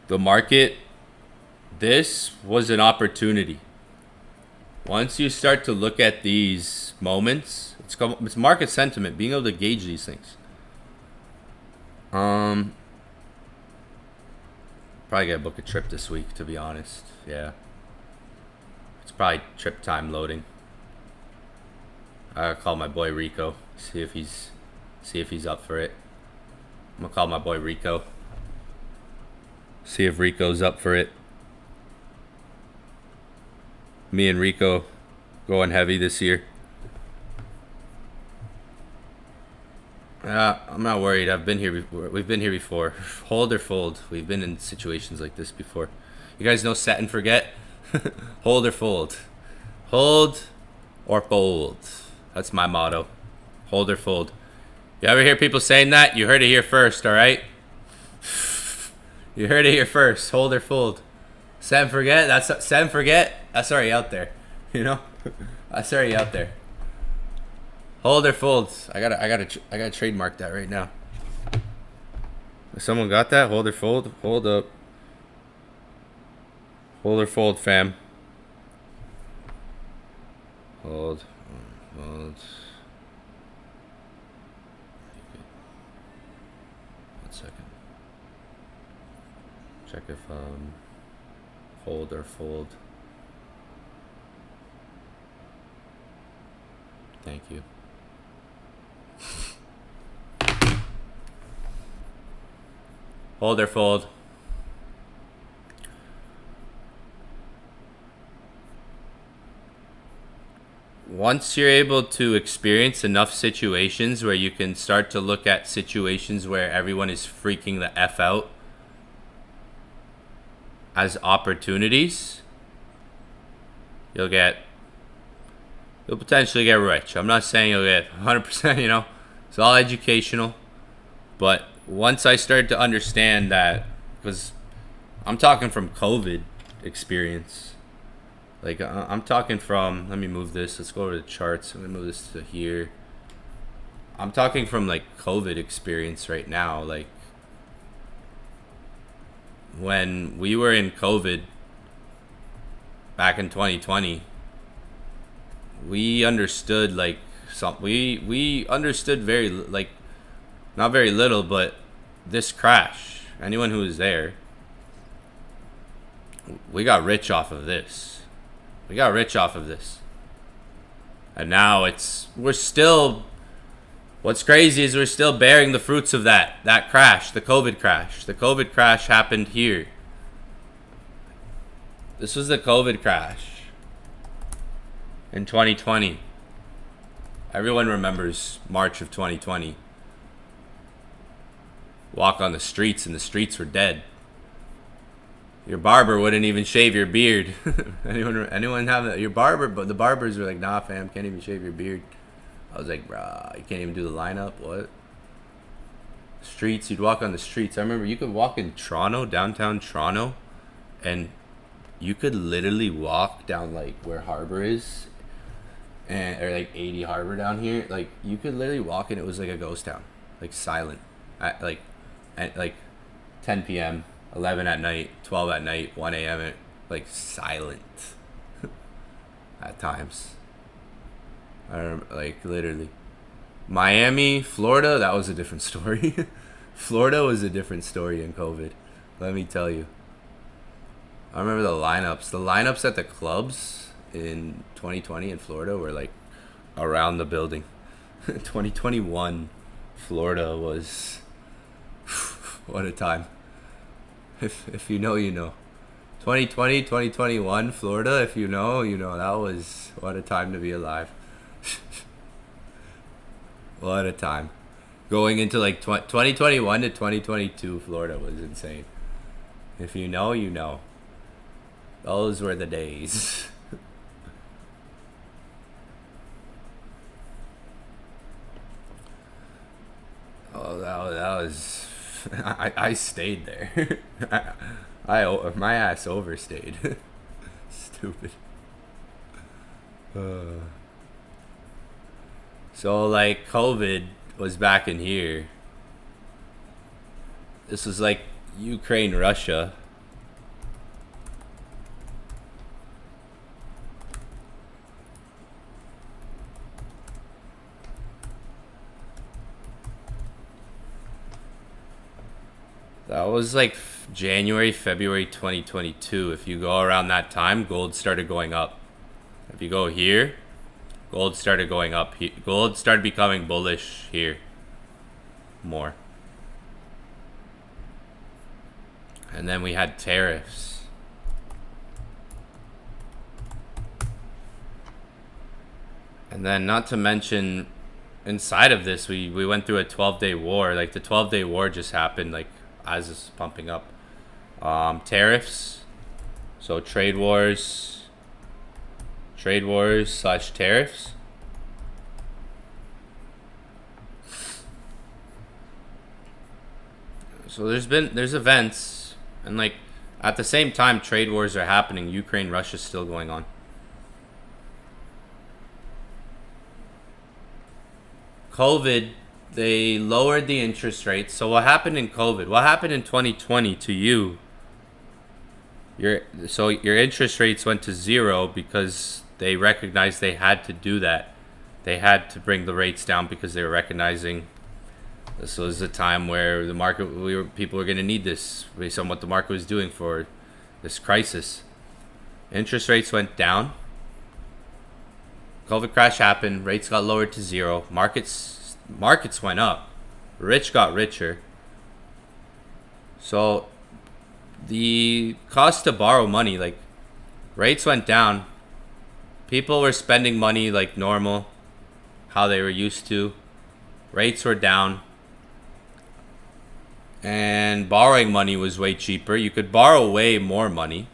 the market, this was an opportunity. Once you start to look at these moments, it's market sentiment, being able to gauge these things. Probably gotta book a trip this week, to be honest. Yeah. It's probably trip time loading. I'll call my boy Rico, see if he's up for it. I'm gonna call my boy Rico. See if Rico's up for it. Me and Rico going heavy this year. I'm not worried. I've been here before. We've been here before. Hold or fold. We've been in situations like this before. You guys know set and forget? Hold or fold. Hold or fold. That's my motto. Hold or fold. You ever hear people saying that? You heard it here first, all right? You heard it here first. Hold or fold. Set and forget. Set and forget. That's already out there. You know? That's already out there. Hold or fold. I gotta trademark that right now. If someone got that? Hold or fold? Hold up. Hold or fold, fam. Hold. Hold. One second. Check if hold or fold. Thank you. Hold or fold. Once you're able to experience enough situations where you can start to look at situations where everyone is freaking the F out as opportunities, you'll potentially get rich. I'm not saying you'll get 100%, you know. It's all educational. But once I started to understand that, because I'm talking from COVID experience. Like, I'm talking from, let me move this. Let's go over the charts. I'm going to move this to here. I'm talking from, like, COVID experience right now. Like, when we were in COVID back in 2020, we understood, like, we understood very, like, not very little, but this crash, anyone who was there, we got rich off of this. We got rich off of this. And now we're still, what's crazy is we're still bearing the fruits of that crash, the COVID crash. The COVID crash happened here. This was the COVID crash in 2020. Everyone remembers March of 2020. Walk on the streets and the streets were dead. Your barber wouldn't even shave your beard. anyone have that? Your barber, but the barbers were like, nah, fam, can't even shave your beard. I was like, bruh, you can't even do the lineup. What? Streets, you'd walk on the streets. I remember you could walk in Toronto, downtown Toronto, and you could literally walk down like where Harbor is, or like 80 Harbor down here. Like you could literally walk and it was like a ghost town, like silent, at like 10 p.m. 11 at night, 12 at night, 1 a.m. Like silent at times. I remember, like literally. Miami, Florida, that was a different story. Florida was a different story in COVID. Let me tell you. I remember the lineups. The lineups at the clubs in 2020 in Florida were like around the building. 2021 Florida was what a time. If you know, you know. 2020, 2021, Florida, if you know, you know. That was, what a time to be alive. What a time. Going into like 2021 to 2022, Florida was insane. If you know, you know. Those were the days. because I stayed there. My ass overstayed. Stupid. So like COVID was back in here. This was like Ukraine, Russia. That was like January, February 2022. If you go around that time, gold started going up. If you go here, gold started going up. Gold started becoming bullish here more. And then we had tariffs. And then not to mention, inside of this, we went through a 12-day war. Like the 12-day war just happened like as it's pumping up. Tariffs. So trade wars slash tariffs. So there's events, and like at the same time trade wars are happening. Ukraine, Russia's still going on. COVID, they lowered the interest rates. So what happened in COVID? What happened in 2020 to you? Your interest rates went to zero because they recognized they had to do that. They had to bring the rates down because they were recognizing this was a time where the market, people were going to need this based on what the market was doing for this crisis. Interest rates went down. COVID crash happened. Rates got lowered to zero. Markets went up. Rich got richer. So the cost to borrow money, like rates went down. People were spending money like normal, how they were used to. Rates were down. And borrowing money was way cheaper. You could borrow way more money.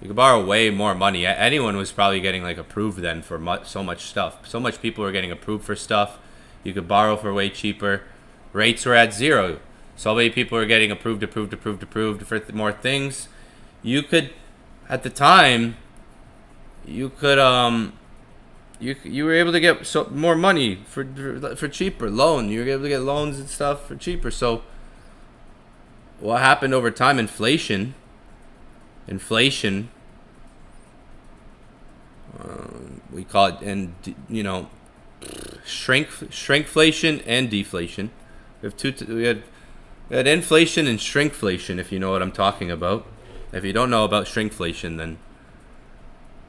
Anyone was probably getting like approved then for so much stuff. So much people were getting approved for stuff. You could borrow for way cheaper. Rates were at zero. So many people were getting approved for more things. You could, at the time, you were able to get more money for cheaper. Loan. You were able to get loans and stuff for cheaper. So what happened over time? Inflation, we call it, and shrinkflation and deflation. We had inflation and shrinkflation, if you know what I'm talking about. If you don't know about shrinkflation, then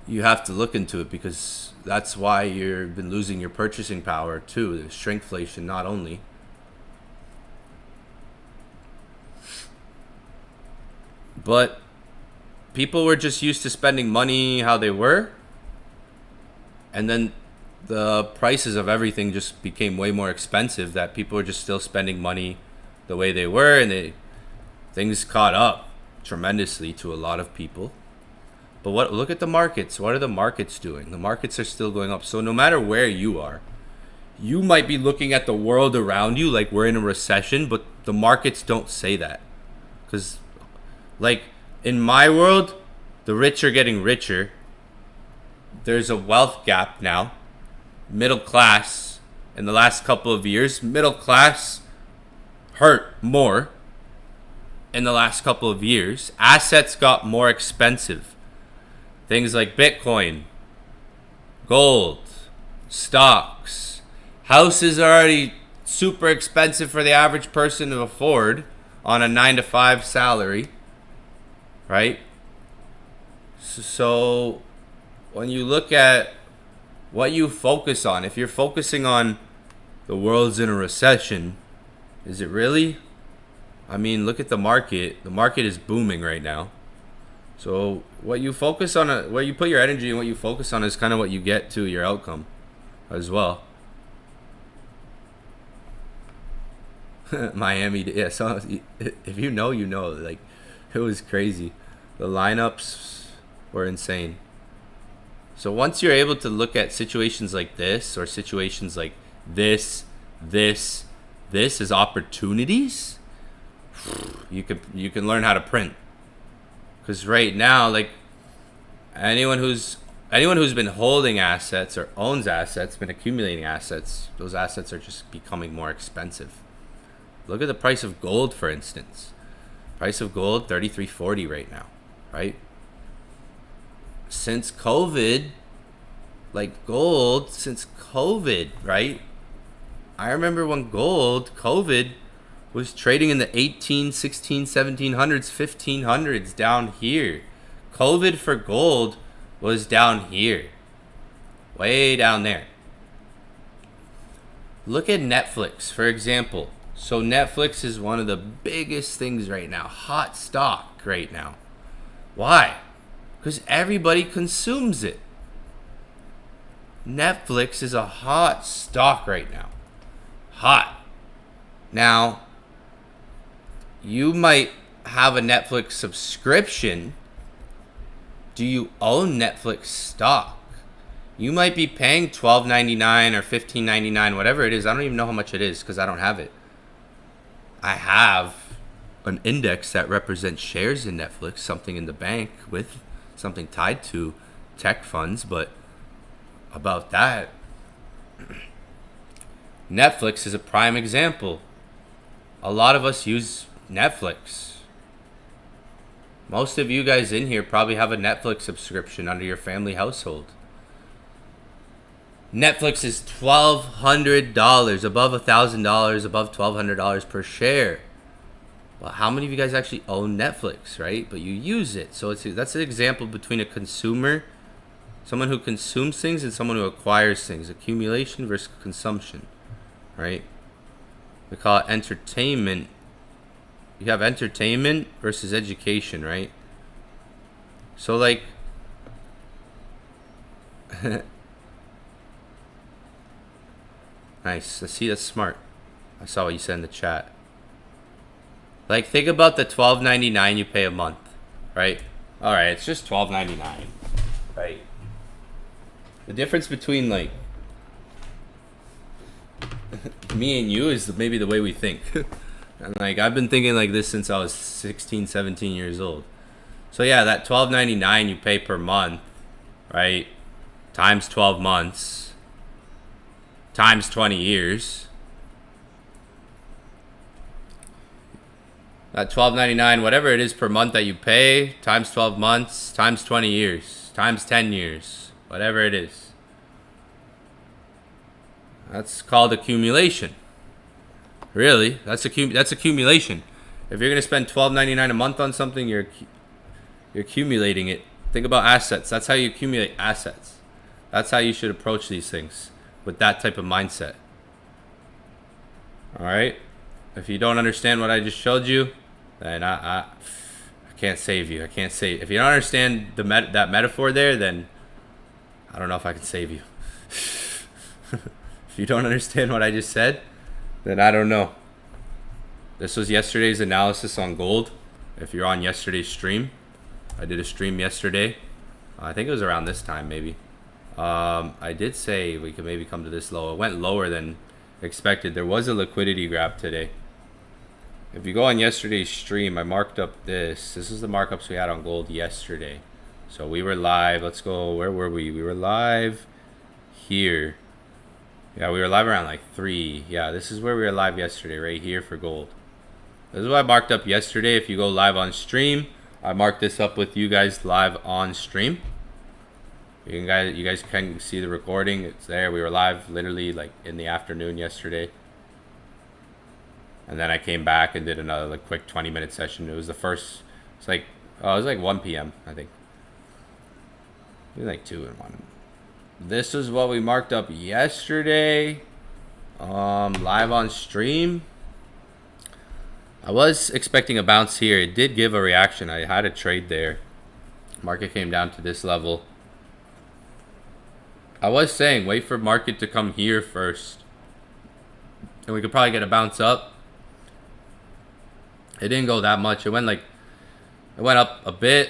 you have to look into it, because that's why you've been losing your purchasing power too. There's shrinkflation not only. But people were just used to spending money how they were. And then the prices of everything just became way more expensive, that people were just still spending money the way they were. And things caught up tremendously to a lot of people. But look at the markets. What are the markets doing? The markets are still going up. So no matter where you are, you might be looking at the world around you like we're in a recession, but the markets don't say that. Because like in my world, the rich are getting richer. There's a wealth gap now. Middle class, in the last couple of years, middle class hurt more in the last couple of years. Assets got more expensive. Things like Bitcoin, gold, stocks. Houses are already super expensive for the average person to afford on a 9-to-5 salary. Right? So when you look at what you focus on, if you're focusing on the world's in a recession, is it really? I mean, look at the market. The market is booming right now. So what you focus on, where you put your energy and what you focus on is kind of what you get to your outcome as well. Miami, yeah. So if you know, like, it was crazy. The lineups were insane. So once you're able to look at situations like this, or situations like this, this as opportunities, you can learn how to print. Because right now, like anyone who's been holding assets or owns assets, been accumulating assets, those assets are just becoming more expensive. Look at the price of gold, for instance. Price of gold, $33.40 right now, right? Since COVID, right? I remember when COVID was trading in the 18, 16, 1700s, 1500s down here. COVID for gold was down here. Way down there. Look at Netflix, for example. So Netflix is one of the biggest things right now. Hot stock right now. Why? Because everybody consumes it. Netflix is a hot stock right now. Hot. Now, you might have a Netflix subscription. Do you own Netflix stock? You might be paying $12.99 or $15.99, whatever it is. I don't even know how much it is because I don't have it. I have an index that represents shares in Netflix, something in the bank with something tied to tech funds, but about that, Netflix is a prime example. A lot of us use Netflix. Most of you guys in here probably have a Netflix subscription under your family household. Netflix is $1,200, above $1,000, above $1,200 per share. Well, how many of you guys actually own Netflix, right? But you use it. So that's an example between a consumer, someone who consumes things, and someone who acquires things. Accumulation versus consumption, right? We call it entertainment. You have entertainment versus education, right? So like, nice. I see, that's smart. I saw what you said in the chat. Like, think about the $12.99 you pay a month, right? All right, it's just $12.99, right? The difference between like me and you is maybe the way we think. And like, I've been thinking like this since I was 16, 17 years old. So yeah, that $12.99 you pay per month, right? Times 12 months, times 20 years. That $12.99, whatever it is per month that you pay, times 12 months, times 20 years, times 10 years, whatever it is. That's called accumulation. Really, that's accumulation. If you're gonna spend $12.99 a month on something, you're accumulating it. Think about assets. That's how you accumulate assets. That's how you should approach these things, with that type of mindset. All right. If you don't understand what I just showed you, then I can't save you. I can't save. If you don't understand that metaphor there, then I don't know if I can save you. If you don't understand what I just said, then I don't know. This was yesterday's analysis on gold. If you're on yesterday's stream, I did a stream yesterday. I think it was around this time, maybe. I did say we could maybe come to this low. It went lower than expected. There was a liquidity grab today. If you go on yesterday's stream, I marked up this. This is the markups we had on gold yesterday. So we were live. Let's go. Where were we? We were live here. Yeah, we were live around like 3. Yeah, this is where we were live yesterday, right here for gold. This is what I marked up yesterday. If you go live on stream, I marked this up with you guys live on stream. You guys can see the recording. It's there. We were live literally like in the afternoon yesterday. And then I came back and did another like quick 20-minute session. It was the first. It's like it was like 1 p.m. I think. It was like 2 and 1. This is what we marked up yesterday. Live on stream. I was expecting a bounce here. It did give a reaction. I had a trade there. Market came down to this level. I was saying wait for market to come here first, and we could probably get a bounce up. It didn't go that much. It went up a bit.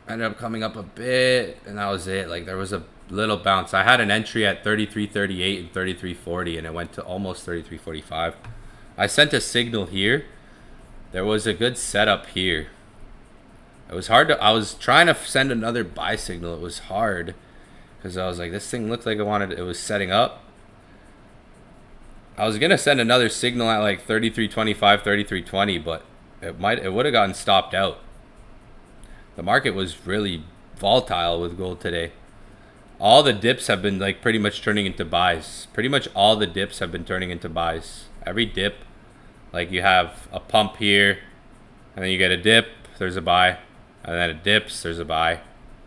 Ended up coming up a bit, and that was it. Like there was a little bounce. I had an entry at 33.38 and 33.40, and it went to almost 33.45. I sent a signal here. There was a good setup here. It was hard to. I was trying to send another buy signal. It was hard because I was like, this thing looked like it was setting up. I was gonna send another signal at like 33.25, 33.20, but it would have gotten stopped out. The market was really volatile with gold today. All the dips have been like pretty much turning into buys. Pretty much all the dips have been turning into buys. Every dip, like you have a pump here, and then you get a dip, there's a buy, and then it dips, there's a buy,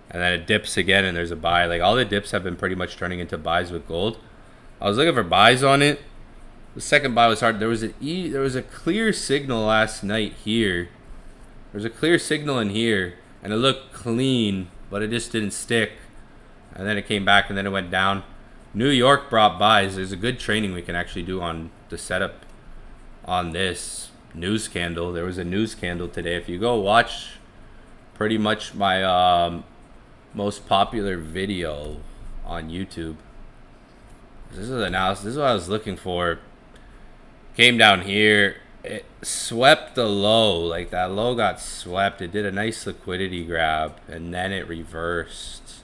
and then it dips again and there's a buy. Like all the dips have been pretty much turning into buys with gold. I was looking for buys on it. The second buy was hard. There was a clear signal last night here. There's a clear signal in here, and it looked clean, but it just didn't stick. And then it came back, and then it went down. New York brought buys. There's a good training we can actually do on the setup on this news candle. There was a news candle today. If you go watch pretty much my most popular video on YouTube, this is analysis. This is what I was looking for. Came down here. It swept the low. Like that low got swept. It did a nice liquidity grab, and then it reversed.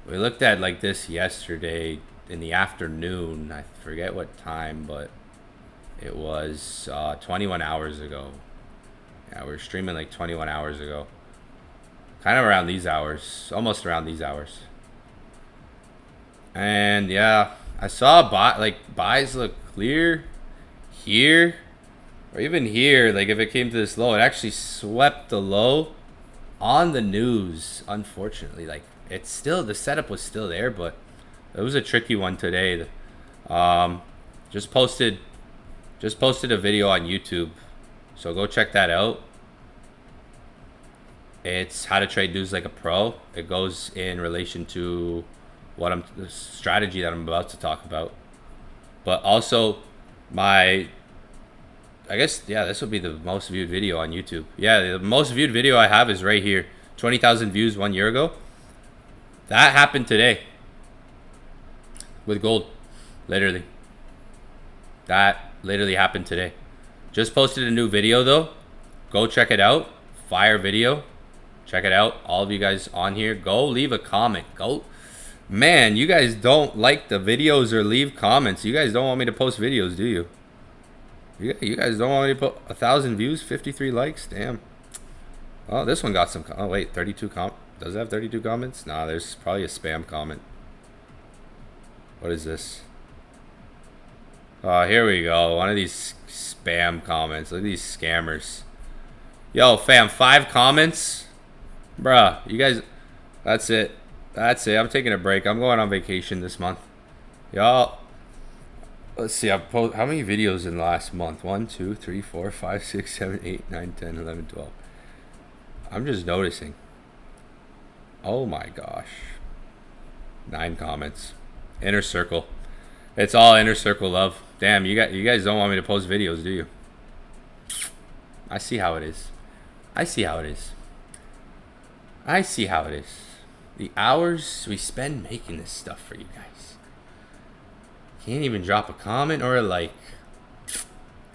We looked at like this yesterday in the afternoon. I forget what time, but it was 21 hours ago. Yeah, we were streaming like 21 hours ago. Kind of around these hours. Almost around these hours. And yeah, I saw buys look clear here. Or even here, like if it came to this low, it actually swept the low on the news, unfortunately. Like it's still, the setup was still there, but it was a tricky one today. Just posted a video on YouTube, so go check that out. It's how to trade news like a pro. It goes in relation to the strategy that I'm about to talk about, but also I guess, yeah, this will be the most viewed video on YouTube. Yeah, the most viewed video I have is right here. 20,000 views 1 year ago. That happened today with gold. Literally. That literally happened today. Just posted a new video though. Go check it out. Fire video. Check it out. All of you guys on here, go leave a comment. Go. Man, you guys don't like the videos or leave comments. You guys don't want me to post videos, do you? You guys don't want me to put 1,000 views, 53 likes? Damn. Oh, this one got some. Oh, wait. 32 Does it have 32 comments? Nah, there's probably a spam comment. What is this? Oh, here we go. One of these spam comments. Look at these scammers. Yo, fam, 5 comments? Bruh, you guys. That's it. That's it. I'm taking a break. I'm going on vacation this month. Y'all. Let's see, I've posted how many videos in the last month? 1, 2, 3, 4, 5, 6, 7, 8, 9, 10, 11, 12. I'm just noticing. Oh my gosh. 9 comments. Inner circle. It's all inner circle love. Damn, you guys don't want me to post videos, do you? I see how it is. I see how it is. I see how it is. The hours we spend making this stuff for you guys. Can't even drop a comment or a like.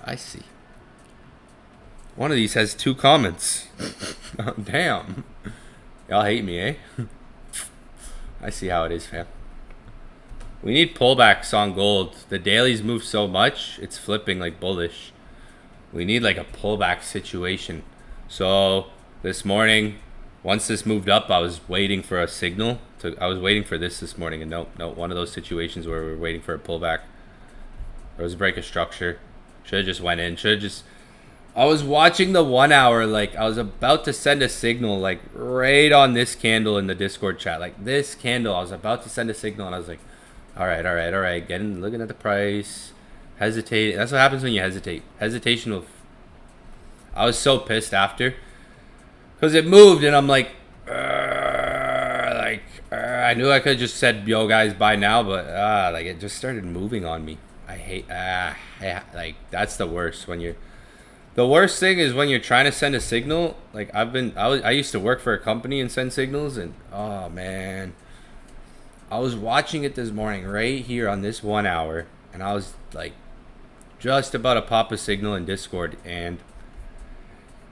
I see. One of these has 2 comments. Oh, damn. Y'all hate me, eh? I see how it is, fam. We need pullbacks on gold. The dailies move so much, it's flipping like bullish. We need like a pullback situation. So this morning, once this moved up, I was waiting for a signal. I was waiting for this morning, and no, one of those situations where we're waiting for a pullback. There was a break of structure. Should have just went in. I was watching the 1 hour, like I was about to send a signal, like right on this candle in the Discord chat, like this candle. I was about to send a signal, and I was like, all right. Looking at the price, hesitate. That's what happens when you hesitate. Hesitation will. I was so pissed after, because it moved, and I'm like. I knew I could have just said, yo guys, buy now, but like it just started moving on me. I hate like that's the worst the worst thing is when you're trying to send a signal. Like I used to work for a company and send signals, and oh man, I was watching it this morning right here on this 1 hour, and I was like just about to pop a signal in Discord. And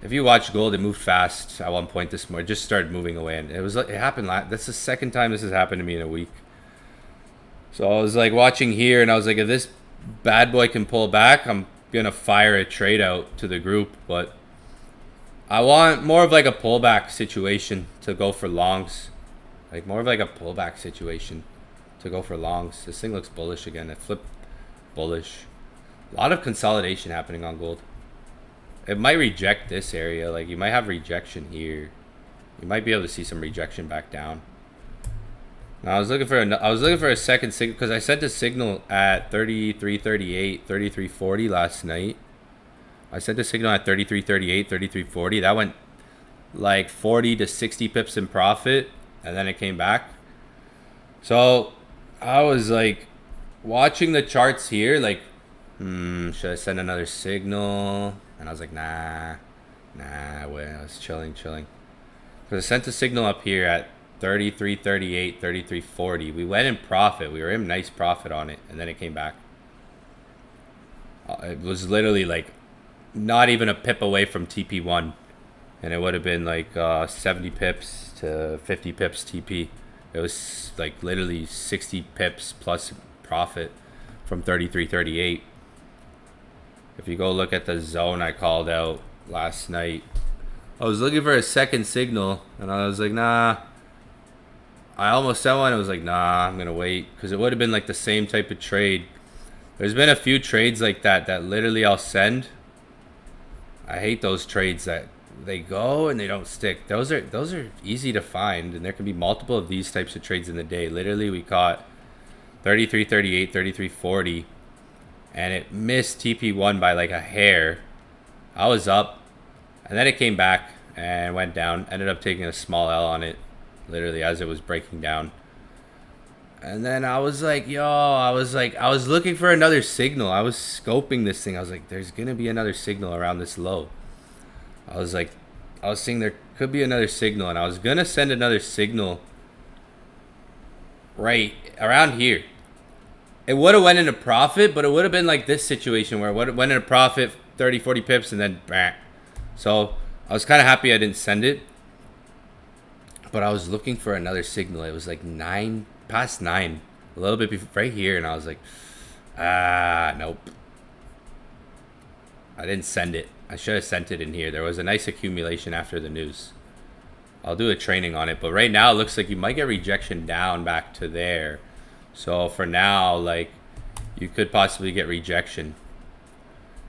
if you watch gold, it moved fast at one point this morning. It just started moving away, and it was like it happened. That's the second time this has happened to me in a week. So I was like watching here, and I was like, if this bad boy can pull back, I'm gonna fire a trade out to the group. But I want more of like a pullback situation to go for longs. Like more of like a pullback situation to go for longs. This thing looks bullish again. It flipped bullish. A lot of consolidation happening on gold. It might reject this area. Like you might have rejection here. You might be able to see some rejection back down. Now I was looking for a second signal because I sent a signal at 33.38, 33.40 last night. I sent a signal at 33.38, 33.40. That went like 40 to 60 pips in profit, and then it came back. So I was like watching the charts here, like, should I send another signal? And I was like, nah, wait, I was chilling. Because I sent a signal up here at 33.38, 33.40. We went in profit. We were in nice profit on it, and then it came back. It was literally like not even a pip away from TP1, and it would have been like 70 pips to 50 pips TP. It was like literally 60 pips plus profit from 33.38. If you go look at the zone I called out last night, I was looking for a second signal, and I was like, nah. I almost sent one. I was like, nah, I'm gonna wait, because it would have been like the same type of trade. There's been a few trades like that literally I'll send. I hate those trades that they go and they don't stick. Those are easy to find, and there can be multiple of these types of trades in the day. Literally, we caught 33.38, 33.40, and it missed TP1 by like a hair. I was up, and then it came back and went down. Ended up taking a small L on it, literally as it was breaking down. And then I was like, I was looking for another signal. I was scoping this thing. I was like, there's gonna be another signal around this low. I was seeing there could be another signal, and I was gonna send another signal right around here. It would have went into profit, but it would have been like this situation where it went into profit 30, 40 pips, and then bang. So I was kind of happy I didn't send it. But I was looking for another signal. It was like 9, past 9, a little bit before, right here, and I was like, nope. I didn't send it. I should have sent it in here. There was a nice accumulation after the news. I'll do a training on it, but right now it looks like you might get rejection down back to there. So for now, like, you could possibly get rejection.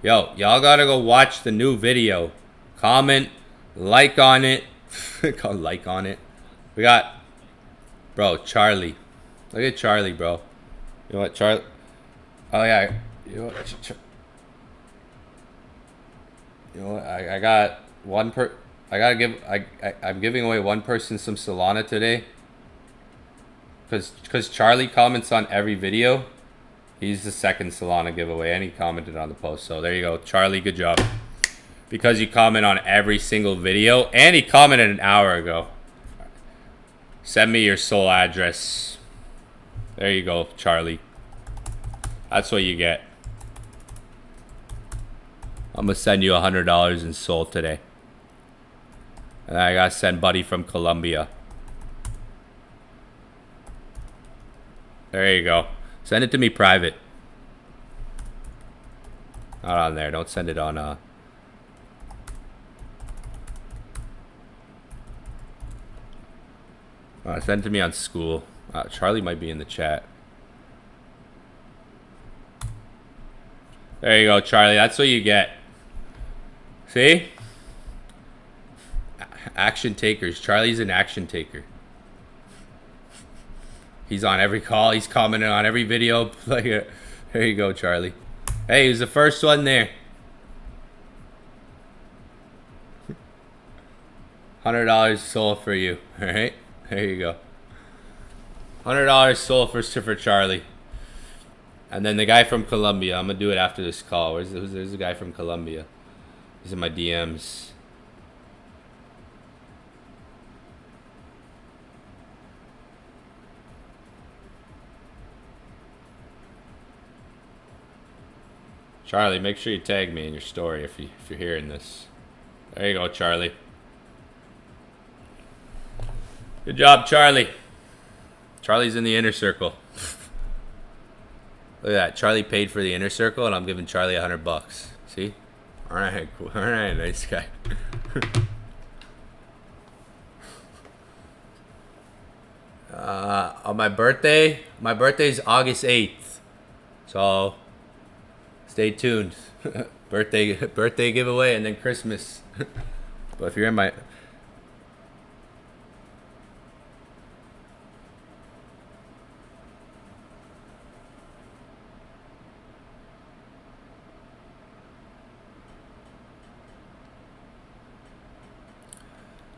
Yo, y'all gotta go watch the new video. Comment, like on it. Like on it. We got, bro, Charlie. Look at Charlie, bro. You know what, Charlie? Oh yeah. You know what? I got one per. I gotta give. I'm giving away one person some Solana today. Cause Charlie comments on every video. He's the second Solana giveaway, and he commented on the post. So there you go, Charlie. Good job. Because you comment on every single video, and he commented an hour ago. Send me your soul address. There you go, Charlie. That's what you get. I'm gonna send you $100 in soul today. And I gotta send Buddy from Colombia. There you go. Send it to me private. Not on there. Don't send it on send it to me on school. Charlie might be in the chat. There you go, Charlie. That's what you get. See? Action takers. Charlie's an action taker. He's on every call. He's commenting on every video. There you go, Charlie. Hey, he was the first one there. $100 soul for you. All right? There you go. $100 soul for Charlie. And then the guy from Colombia. I'm going to do it after this call. There's a guy from Colombia. He's in my DMs. Charlie, make sure you tag me in your story if you're hearing this. There you go, Charlie. Good job, Charlie. Charlie's in the inner circle. Look at that. Charlie paid for the inner circle, and I'm giving Charlie $100. See? All right, cool. All right, nice guy. On my birthday's August 8th. So, stay tuned. birthday giveaway, and then Christmas. But if you're in my...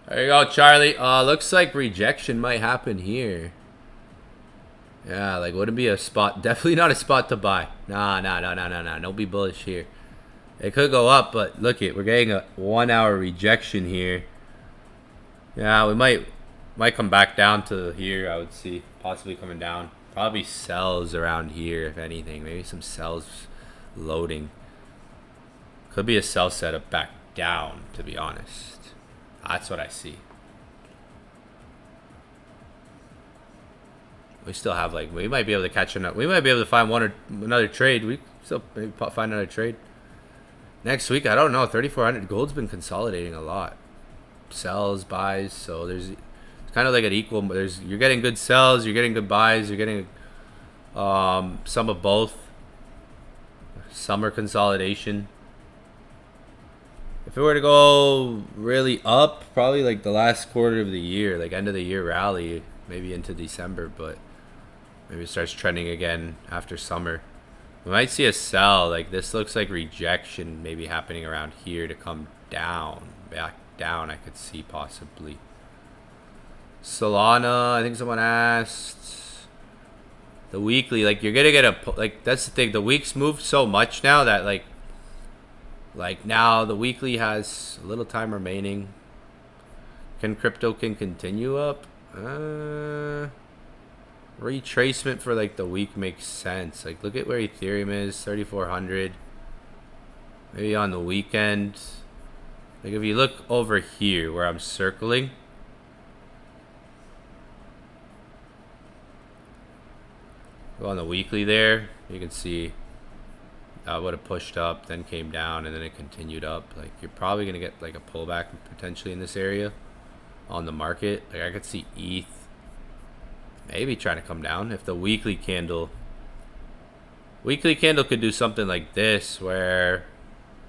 There you go, Charlie. Looks like rejection might happen here. Yeah, like wouldn't be a spot. Definitely not a spot to buy. Nah. Don't be bullish here. It could go up, but look it. We're getting a 1 hour rejection here. Yeah, we might come back down to here. I would see possibly coming down. Probably sells around here, if anything. Maybe some sells loading. Could be a sell setup back down, to be honest. That's what I see. We still have like, we might be able to catch another. We might be able to find another trade. We still maybe find another trade next week. I don't know. 3,400 gold's been consolidating a lot. Sells, buys. So it's kind of like an equal. You're getting good sells. You're getting good buys. You're getting some of both. Summer consolidation. If it were to go really up, probably like the last quarter of the year, like end of the year rally, maybe into December, but maybe it starts trending again after summer. We might see a sell. Like this looks like rejection maybe happening around here to come down, back down. I could see possibly. Solana, I think someone asked. The weekly, like you're gonna get a, like that's the thing. The weeks moved so much now that like now the weekly has a little time remaining. Can crypto continue up? Retracement for like the week makes sense. Like look at where Ethereum is, 3,400. Maybe on the weekend. Like if you look over here where I'm circling. Go on the weekly there, you can see would have pushed up, then came down, and then it continued up. Like you're probably gonna get like a pullback potentially in this area on the market. Like I could see ETH maybe trying to come down if the weekly candle could do something like this where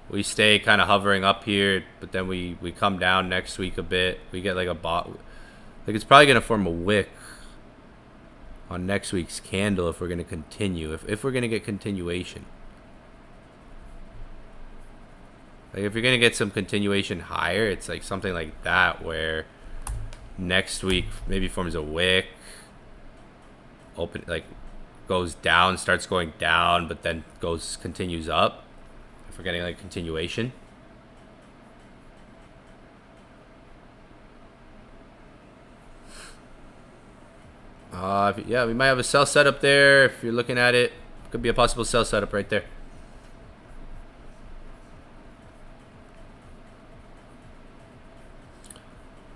we stay kind of hovering up here, but then we come down next week a bit. We get like a bot. Like it's probably gonna form a wick on next week's candle if we're gonna continue. If we're gonna get continuation. Like if you're gonna get some continuation higher, it's like something like that where next week maybe forms a wick, open like goes down, starts going down, but then continues up. If we're getting like continuation. Yeah, we might have a sell setup there. If you're looking at it, could be a possible sell setup right there.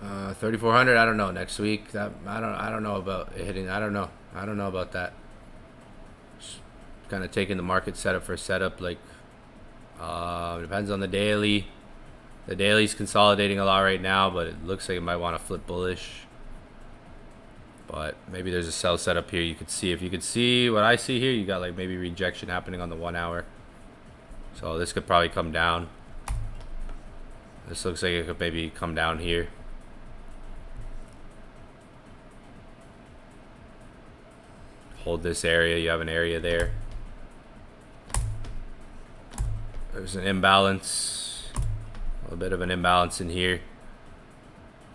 3,400. I don't know. Next week, that I don't know about it hitting. I don't know about that. Just kind of taking the market setup for setup. Like, depends on the daily. The daily's consolidating a lot right now, but it looks like it might want to flip bullish. But maybe there's a sell setup here. You could see, if you could see what I see here, you got like maybe rejection happening on the 1 hour. So this could probably come down. This looks like it could maybe come down here. Hold this area. You have an area there. There's an imbalance. A little bit of an imbalance in here.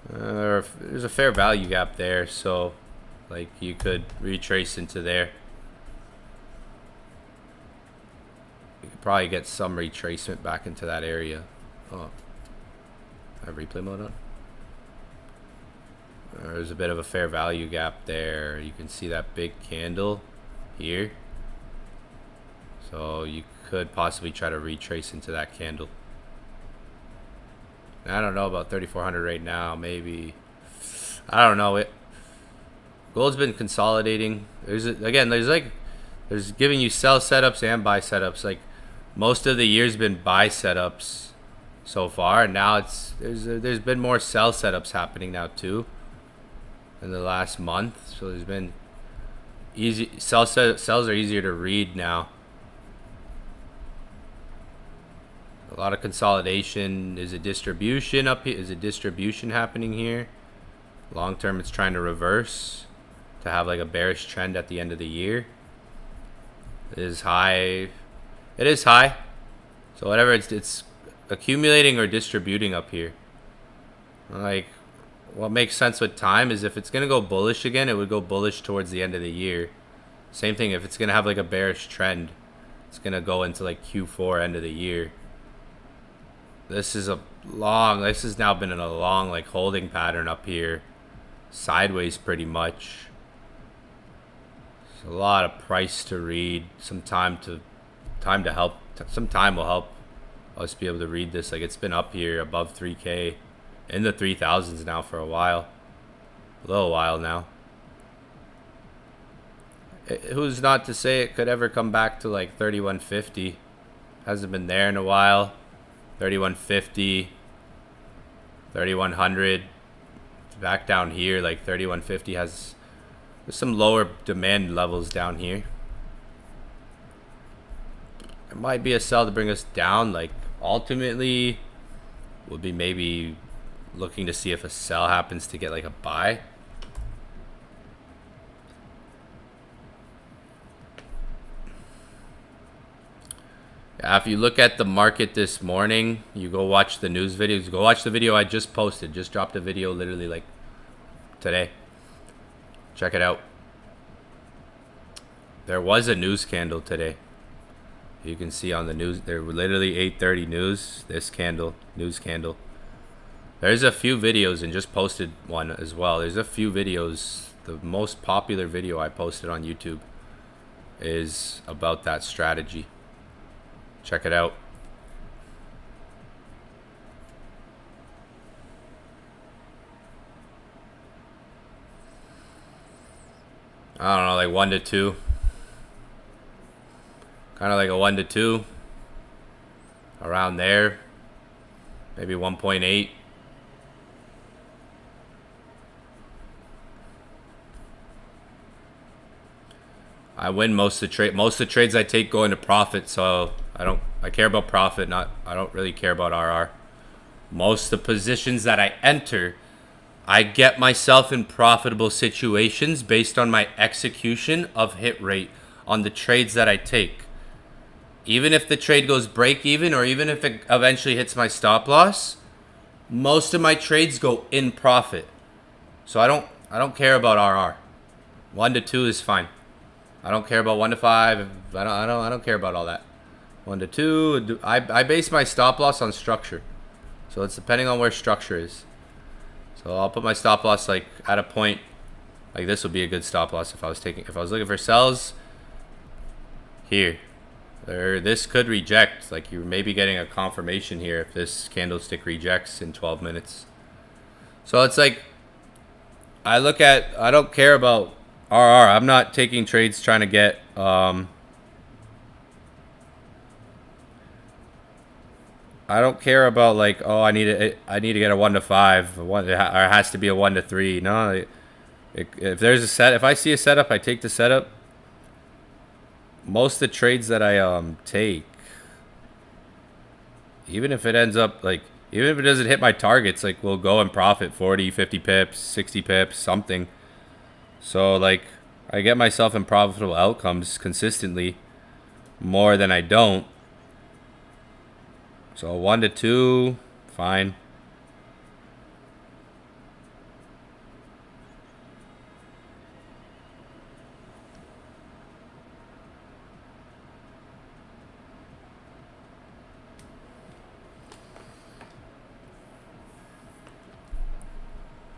There's a fair value gap there, so like you could retrace into there. You could probably get some retracement back into that area. Oh, I have replay mode on. There's a bit of a fair value gap there. You can see that big candle here. So you could possibly try to retrace into that candle. I don't know about 3,400 right now. Maybe, I don't know. Gold's been consolidating. There's giving you sell setups and buy setups. Like most of the year's been buy setups so far, and now there's been more sell setups happening now too in the last month. So there's been sells are easier to read now. A lot of consolidation. Is a distribution up here? Is a distribution happening here? Long term, it's trying to reverse to have like a bearish trend at the end of the year. It is high. It is high. So whatever, it's accumulating or distributing up here. Like, what makes sense with time is if it's gonna go bullish again, it would go bullish towards the end of the year. Same thing, if it's gonna have like a bearish trend, it's gonna go into like Q4 end of the year. This has now been in a long like holding pattern up here, sideways pretty much. There's a lot of price to read. Some time will help us be able to read this. Like it's been up here above 3K, in the 3,000s now for a little while now. Who's not to say it could ever come back to like 3150? Hasn't been there in a while. 3150, 3100, back down here like 3150 there's some lower demand levels down here. It might be a sell to bring us down. Like ultimately we'll be maybe looking to see if a sell happens to get like a buy. If you look at the market this morning, you go watch the news videos. Go watch the video I just posted. Just dropped a video literally like today. Check it out. There was a news candle today. You can see on the news, there were literally 8:30 news. This candle, news candle. There's a few videos, and just posted one as well. There's a few videos. The most popular video I posted on YouTube is about that strategy. Check it out. I don't know, like 1 to 2. Kind of like a 1 to 2. Around there. Maybe 1.8. I win most of the trade. Most of the trades I take go into profit, so I care about profit, I don't really care about RR. Most of the positions that I enter, I get myself in profitable situations based on my execution of hit rate on the trades that I take. Even if the trade goes break even, or even if it eventually hits my stop loss, most of my trades go in profit. So I don't care about RR. 1 to 2 is fine. I don't care about 1 to 5. I don't care about all that. 1 to 2. I base my stop loss on structure, so it's depending on where structure is. So I'll put my stop loss like at a point like this would be a good stop loss if I was looking for sells here. This could reject. Like you're maybe getting a confirmation here if this candlestick rejects in 12 minutes. So it's like I don't care about RR. I'm not taking trades trying to get I don't care about like, oh, I need to get a 1 to 5, or it has to be a 1 to 3. No, if there's a set, if I see a setup, I take the setup. Most of the trades that I take, even if it ends up like, even if it doesn't hit my targets, like we'll go and profit 40, 50 pips, 60 pips, something. So like I get myself in profitable outcomes consistently more than I don't. So 1 to 2, fine.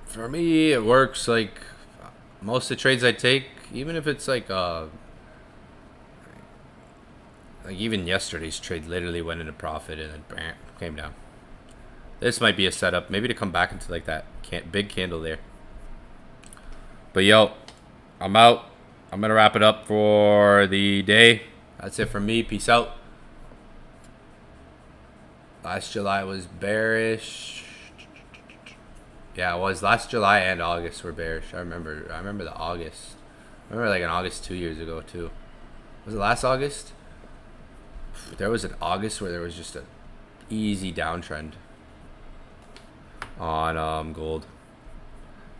For me, it works. Like most of the trades I take, even if it's like Like even yesterday's trade literally went into profit and then bam, came down. This might be a setup, maybe to come back into like that big candle there. But yo, I'm out. I'm gonna wrap it up for the day. That's it from me. Peace out. Last July was bearish. Yeah, it was. Last July and August were bearish. I remember the August. I remember like in August 2 years ago too. Was it last August? There was an August where there was just a easy downtrend on gold.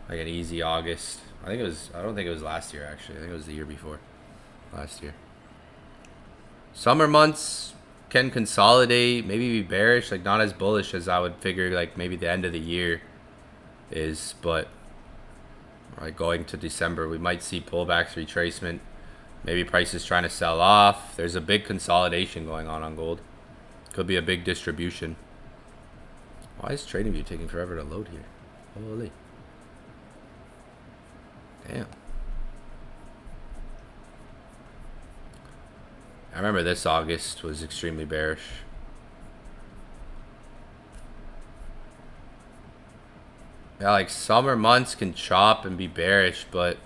Like an easy August. I don't think it was last year actually. I think it was the year before. Last year. Summer months can consolidate, maybe be bearish, like not as bullish as I would figure like maybe the end of the year is, but like going to December we might see pullbacks, retracement, maybe prices trying to sell off. There's a big consolidation going on gold. Could be a big distribution. Why is TradingView taking forever to load here? Holy. Damn. I remember this August was extremely bearish. Yeah, like summer months can chop and be bearish, but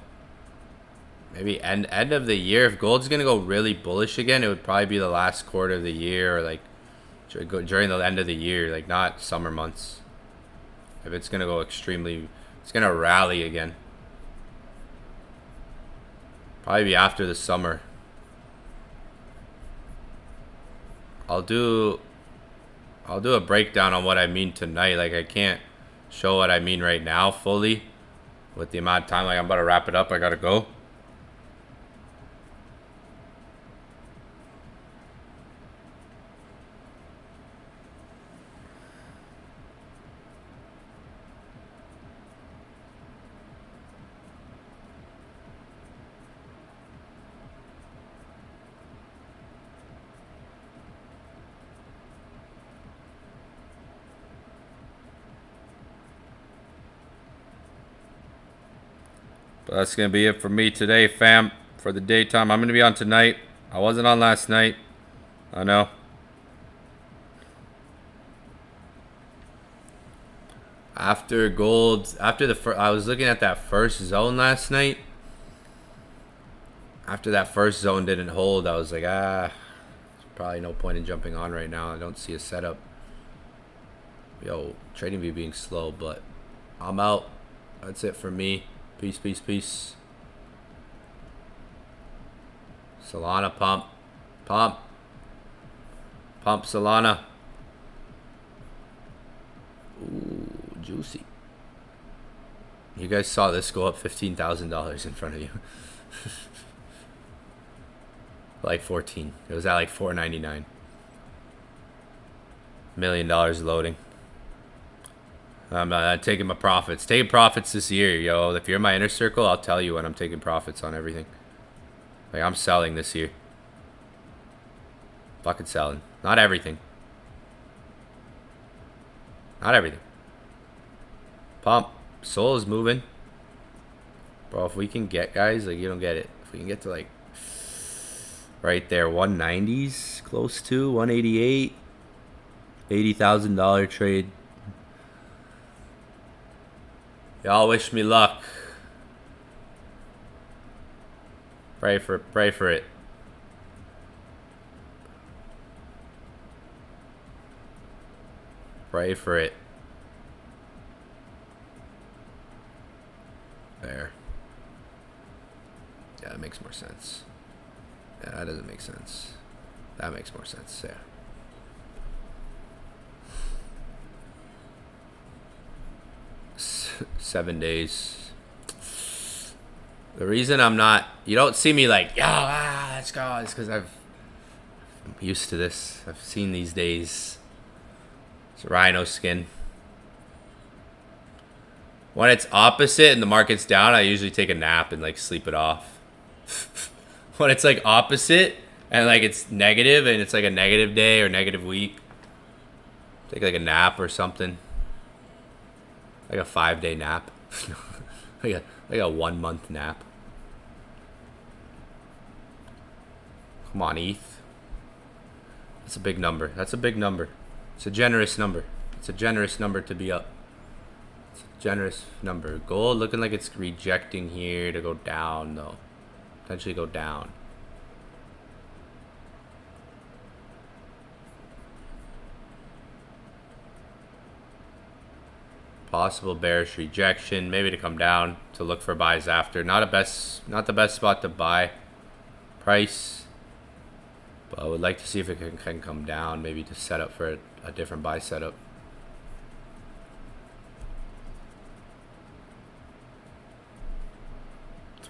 maybe end of the year, if gold's gonna go really bullish again, it would probably be the last quarter of the year or like during the end of the year, like not summer months. If it's gonna go extremely, it's gonna rally again. Probably be after the summer. I'll do a breakdown on what I mean tonight. Like I can't show what I mean right now fully with the amount of time. Like I'm about to wrap it up. I gotta go. But that's going to be it for me today, fam, for the daytime. I'm going to be on tonight. I wasn't on last night. I know. After gold, I was looking at that first zone last night. After that first zone didn't hold, I was like, there's probably no point in jumping on right now. I don't see a setup. Yo, TradingView being slow, but I'm out. That's it for me. Peace, peace, peace. Solana pump. Pump. Pump Solana. Ooh, juicy. You guys saw this go up $15,000 in front of you. Like 14. It was at like $4.99. $1 million loading. I'm taking my profits. Taking profits this year, yo. If you're in my inner circle, I'll tell you when I'm taking profits on everything. Like, I'm selling this year. Fucking selling. Not everything. Not everything. Pump. Soul is moving. Bro, if we can get, guys, like, you don't get it. If we can get to, like, right there, 190s, close to 188. $80,000 trade. Y'all wish me luck. Pray for it. Pray for it. Pray for it. There. Yeah, that makes more sense. Yeah, that doesn't make sense. That makes more sense. Yeah. $7 days. The reason I'm not, you don't see me like, let's go, it's because I'm used to this. I've seen these days. It's rhino skin. When it's opposite and the market's down, I usually take a nap and like sleep it off. When it's like opposite and like it's negative and it's like a negative day or negative week, take like a nap or something. Like a 5-day nap. like a 1 month nap. Come on, ETH. That's a big number. That's a big number. It's a generous number. It's a generous number to be up. It's a generous number. Gold looking like it's rejecting here to go down though. Potentially go down. Possible bearish rejection, maybe to come down to look for buys after. Not the best spot to buy price, but I would like to see if it can come down, maybe to set up for a different buy setup.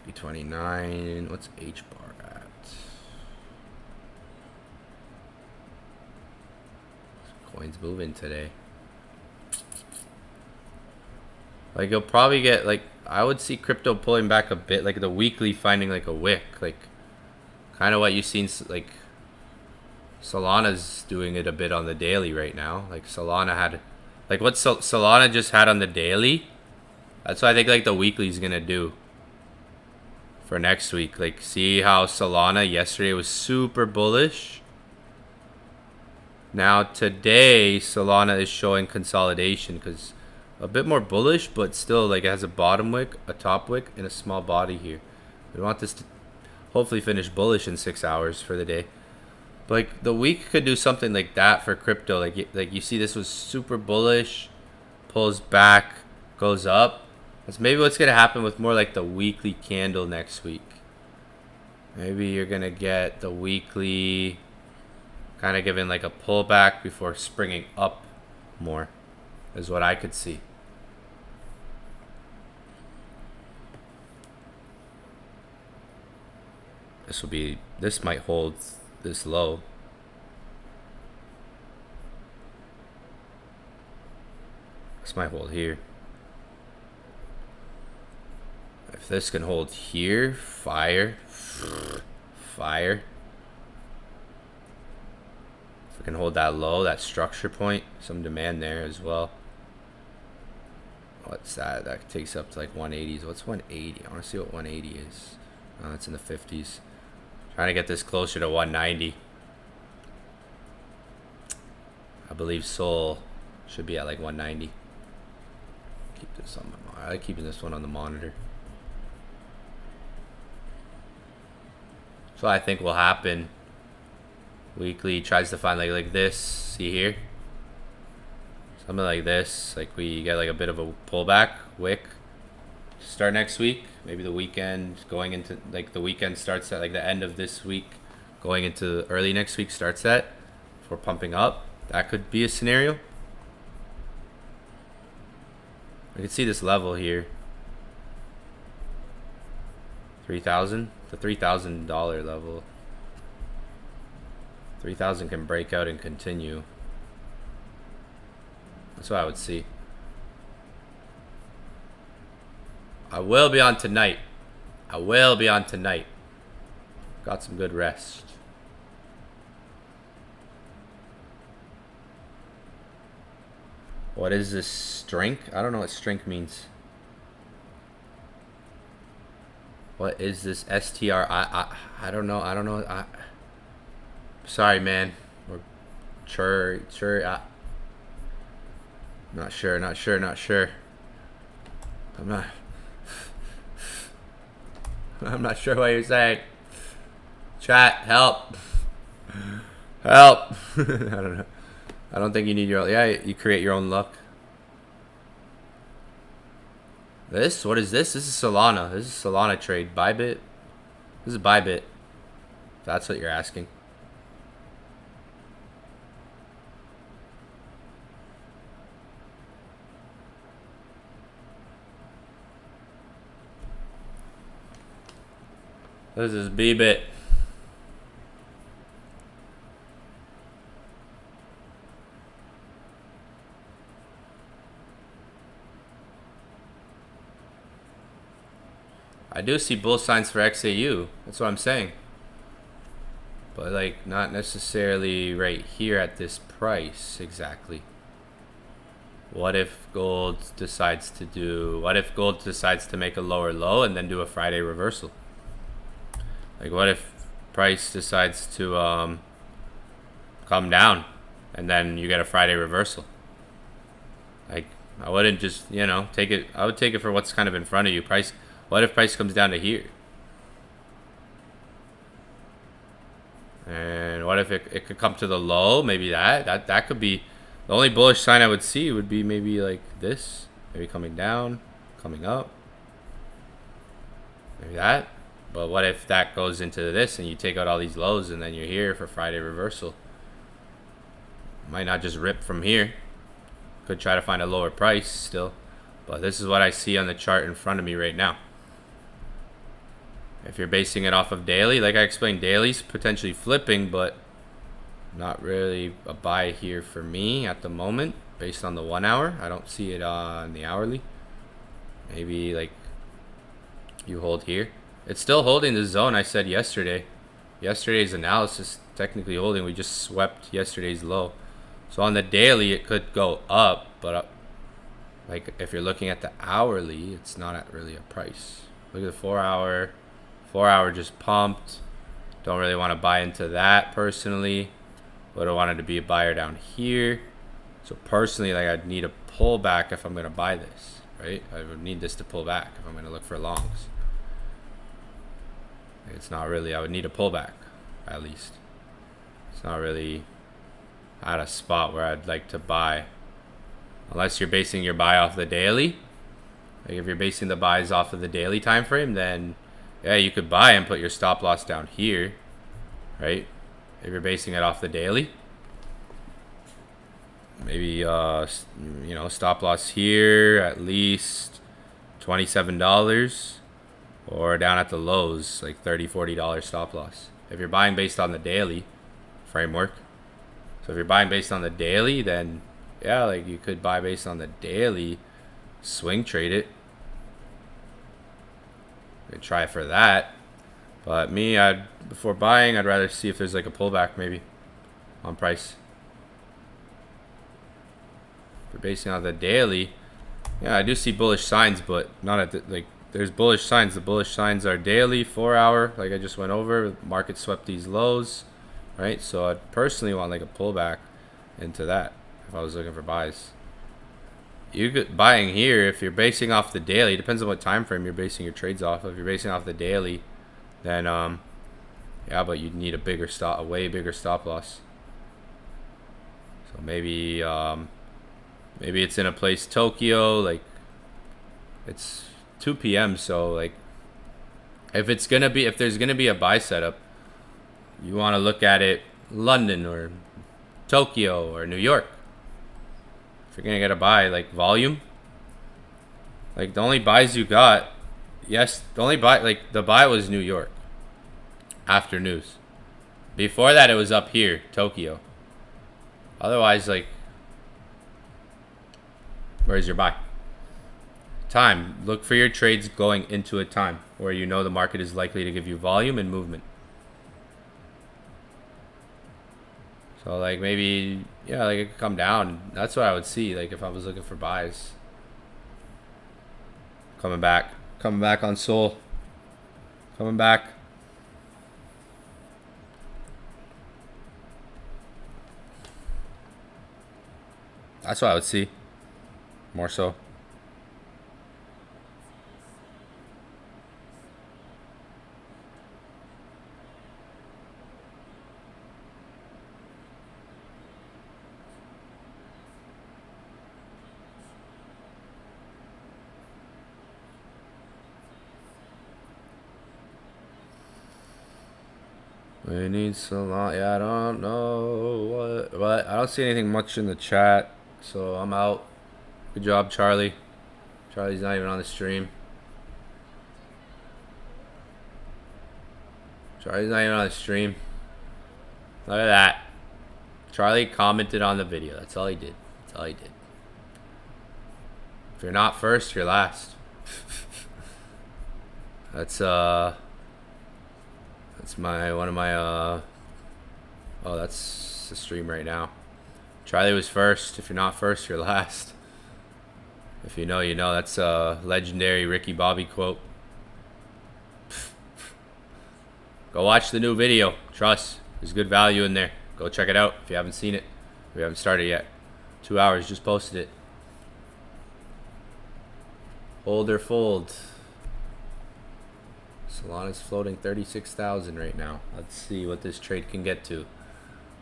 $329. What's H bar at? Coin's moving today. Like you'll probably get like, I would see crypto pulling back a bit, like the weekly finding like a wick, like kind of what you've seen, like Solana's doing it a bit on the daily right now. Like Solana had, like what Solana just had on the daily, that's what I think like the weekly is gonna do for next week. Like see how Solana yesterday was super bullish. Now today Solana is showing consolidation because a bit more bullish, but still like it has a bottom wick, a top wick, and a small body here. We want this to hopefully finish bullish in 6 hours for the day. But like the week could do something like that for crypto. Like you see this was super bullish, pulls back, goes up. That's maybe what's gonna happen with more like the weekly candle next week. Maybe you're gonna get the weekly kind of giving like a pullback before springing up more, is what I could see. This might hold this low. This might hold here. If this can hold here, fire. Fire. If it can hold that low, that structure point, some demand there as well. What's that? That takes up to like 180s. What's 180? I want to see what 180 is. It's in the 50s. Trying to get this closer to 190. I believe Sol should be at like 190. Keep this on my. I like keeping this one on the monitor. So I think will happen. Weekly tries to find like this. See here, something like this. Like we get like a bit of a pullback wick. Start next week. Maybe the weekend going into like the weekend starts at like the end of this week, going into early next week starts at for pumping up. That could be a scenario. I can see this level here. 3,000, the $3,000 level. 3,000 can break out and continue. That's what I would see. I will be on tonight. I will be on tonight. Got some good rest. What is this strength? I don't know what strength means. What is this STR? I don't know. I don't know. Sorry, man. Or not sure. I'm not sure what you're saying. Chat, help. Help. I don't know. I don't think you need your own. Yeah, you create your own luck. This? What is this? This is Solana. This is Solana trade. Bybit. This is Bybit. If that's what you're asking. This is Bybit. I do see bull signs for XAU. That's what I'm saying. But like not necessarily right here at this price exactly. What if gold decides to make a lower low and then do a Friday reversal? Like what if price decides to come down, and then you get a Friday reversal. Like, I wouldn't just, take it. I would take it for what's kind of in front of you. Price. What if price comes down to here? And what if it could come to the low? Maybe that could be the only bullish sign I would see would be maybe like this, maybe coming down, coming up, maybe that. But what if that goes into this and you take out all these lows and then you're here for Friday reversal? Might not just rip from here. Could try to find a lower price still, but this is what I see on the chart in front of me right now. If you're basing it off of daily, like I explained, daily's potentially flipping, but not really a buy here for me at the moment based on the 1 hour. I don't see it on the hourly. Maybe like you hold here. It's still holding the zone I said yesterday. Yesterday's analysis technically holding. We just swept yesterday's low. So on the daily, it could go up, but like if you're looking at the hourly, it's not at really a price. Look at the 4 hour. 4 hour just pumped. Don't really want to buy into that personally. But I wanted to be a buyer down here. So personally, like I'd need a pullback if I'm going to buy this, right? I would need this to pull back if I'm going to look for longs. It's not really, I would need a pullback at least. It's not really at a spot where I'd like to buy. Unless you're basing your buy off the daily. Like if you're basing the buys off of the daily time frame, then yeah, you could buy and put your stop loss down here, right? If you're basing it off the daily, maybe stop loss here at least $27, or down at the lows like $30-40 stop loss. If you're buying based on the daily framework, so if you're buying based on the daily, then yeah, like you could buy based on the daily, swing trade it. Could try for that, but me, before buying, I'd rather see if there's like a pullback maybe on price. If you're basing on the daily, yeah, I do see bullish signs, but not at the, like there's bullish signs. The bullish signs are daily, 4 hour, like I just went over. Market swept these lows, right? So I'd personally want like a pullback into that if I was looking for buys. You could buying here if you're basing off the daily. Depends on what time frame you're basing your trades off of. If you're basing off the daily, then yeah, but you'd need a way bigger stop loss. So maybe maybe it's in a place Tokyo, like it's 2 p.m. So like if there's gonna be a buy setup, you want to look at it London or Tokyo or New York. If you're gonna get a buy, like volume, like the only buys you got, the buy was New York after news. Before that, it was up here, Tokyo. Otherwise, like, where's your buy? Time. Look for your trades going into a time where you know the market is likely to give you volume and movement. So like maybe, yeah, like it could come down. That's what I would see, like if I was looking for buys. Coming back on Sol. Coming back. That's what I would see. More so. We need so long. Yeah, I don't know what. I don't see anything much in the chat, so I'm out. Good job, Charlie. Charlie's not even on the stream. Charlie's not even on the stream. Look at that. Charlie commented on the video. That's all he did. That's all he did. If you're not first, you're last. That's one of my oh, that's the stream right now. Charlie was first. If you're not first, you're last. If you know, you know. That's a legendary Ricky Bobby quote. Go watch the new video. Trust. There's good value in there. Go check it out if you haven't seen it. We haven't started yet. 2 hours, just posted it. Hold or fold. Solana's floating 36,000 right now. Let's see what this trade can get to.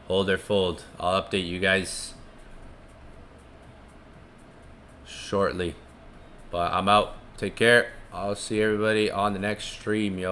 Hold or fold. I'll update you guys shortly. But I'm out. Take care. I'll see everybody on the next stream, yo.